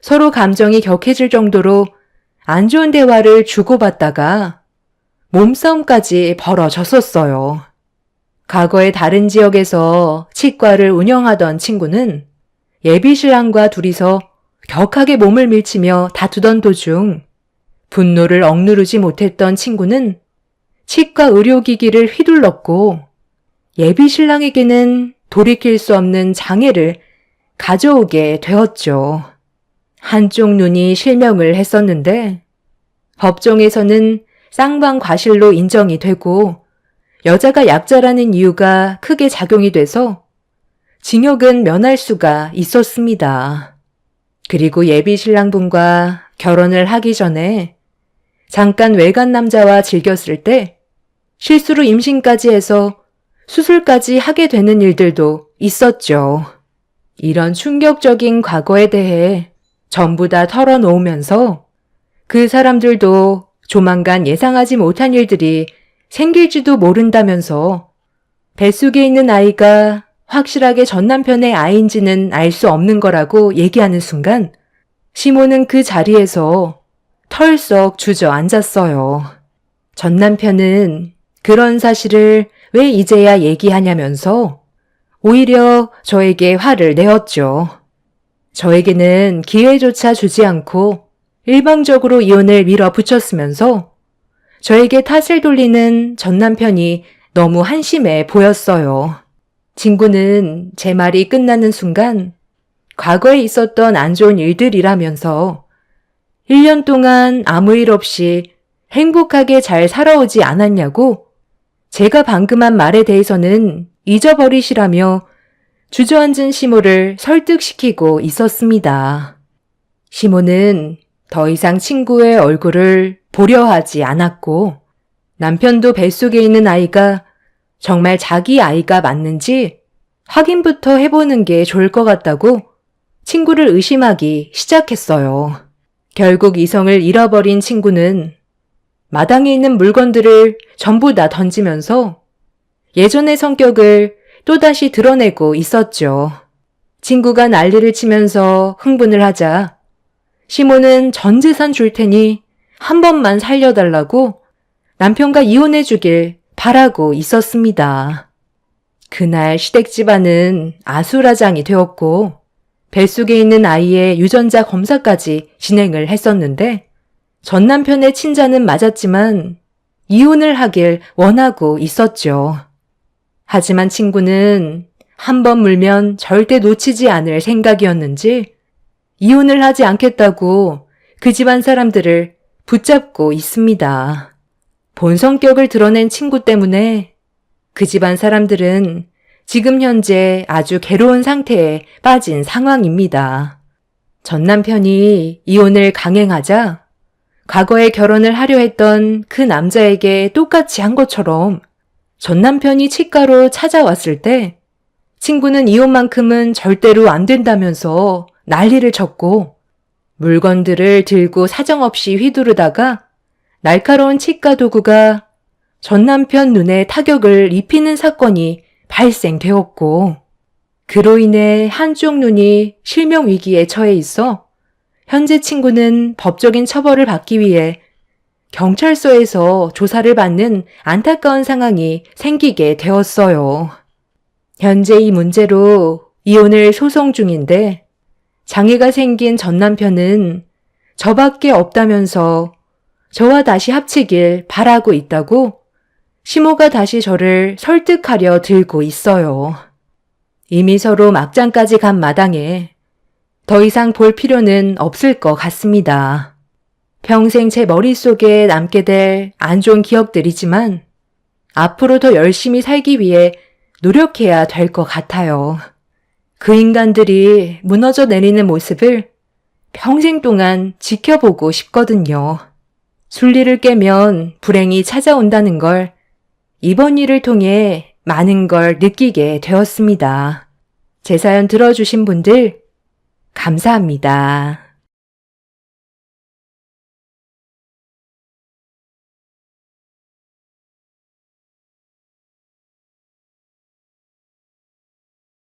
서로 감정이 격해질 정도로 안 좋은 대화를 주고받다가 몸싸움까지 벌어졌었어요. 과거에 다른 지역에서 치과를 운영하던 친구는 예비 신랑과 둘이서 격하게 몸을 밀치며 다투던 도중 분노를 억누르지 못했던 친구는 치과 의료기기를 휘둘렀고 예비 신랑에게는 돌이킬 수 없는 장애를 가져오게 되었죠. 한쪽 눈이 실명을 했었는데 법정에서는 쌍방과실로 인정이 되고 여자가 약자라는 이유가 크게 작용이 돼서 징역은 면할 수가 있었습니다. 그리고 예비 신랑분과 결혼을 하기 전에 잠깐 외간 남자와 즐겼을 때 실수로 임신까지 해서 수술까지 하게 되는 일들도 있었죠. 이런 충격적인 과거에 대해 전부 다 털어놓으면서 그 사람들도 조만간 예상하지 못한 일들이 생길지도 모른다면서 뱃속에 있는 아이가 확실하게 전 남편의 아이인지는 알 수 없는 거라고 얘기하는 순간 시모는 그 자리에서 털썩 주저앉았어요. 전 남편은 그런 사실을 왜 이제야 얘기하냐면서 오히려 저에게 화를 내었죠. 저에게는 기회조차 주지 않고 일방적으로 이혼을 밀어붙였으면서 저에게 탓을 돌리는 전 남편이 너무 한심해 보였어요. 친구는 제 말이 끝나는 순간 과거에 있었던 안 좋은 일들이라면서 1년 동안 아무 일 없이 행복하게 잘 살아오지 않았냐고 제가 방금 한 말에 대해서는 잊어버리시라며 주저앉은 시모를 설득시키고 있었습니다. 시모는 더 이상 친구의 얼굴을 보려 하지 않았고 남편도 뱃속에 있는 아이가 정말 자기 아이가 맞는지 확인부터 해보는 게 좋을 것 같다고 친구를 의심하기 시작했어요. 결국 이성을 잃어버린 친구는 마당에 있는 물건들을 전부 다 던지면서 예전의 성격을 또다시 드러내고 있었죠. 친구가 난리를 치면서 흥분을 하자 시모는 전 재산 줄 테니 한 번만 살려달라고 남편과 이혼해 주길 바라고 있었습니다. 그날 시댁 집안은 아수라장이 되었고 뱃속에 있는 아이의 유전자 검사까지 진행을 했었는데 전 남편의 친자는 맞았지만 이혼을 하길 원하고 있었죠. 하지만 친구는 한 번 물면 절대 놓치지 않을 생각이었는지 이혼을 하지 않겠다고 그 집안 사람들을 붙잡고 있습니다. 본 성격을 드러낸 친구 때문에 그 집안 사람들은 지금 현재 아주 괴로운 상태에 빠진 상황입니다. 전 남편이 이혼을 강행하자 과거에 결혼을 하려 했던 그 남자에게 똑같이 한 것처럼 전 남편이 치과로 찾아왔을 때 친구는 이혼만큼은 절대로 안 된다면서 난리를 쳤고 물건들을 들고 사정없이 휘두르다가 날카로운 치과 도구가 전 남편 눈에 타격을 입히는 사건이 발생되었고 그로 인해 한쪽 눈이 실명 위기에 처해 있어 현재 친구는 법적인 처벌을 받기 위해 경찰서에서 조사를 받는 안타까운 상황이 생기게 되었어요. 현재 이 문제로 이혼을 소송 중인데 장애가 생긴 전 남편은 저밖에 없다면서 저와 다시 합치길 바라고 있다고 시모가 다시 저를 설득하려 들고 있어요. 이미 서로 막장까지 간 마당에 더 이상 볼 필요는 없을 것 같습니다. 평생 제 머릿속에 남게 될 안 좋은 기억들이지만 앞으로 더 열심히 살기 위해 노력해야 될 것 같아요. 그 인간들이 무너져 내리는 모습을 평생 동안 지켜보고 싶거든요. 순리를 깨면 불행이 찾아온다는 걸 이번 일을 통해 많은 걸 느끼게 되었습니다. 제 사연 들어주신 분들 감사합니다.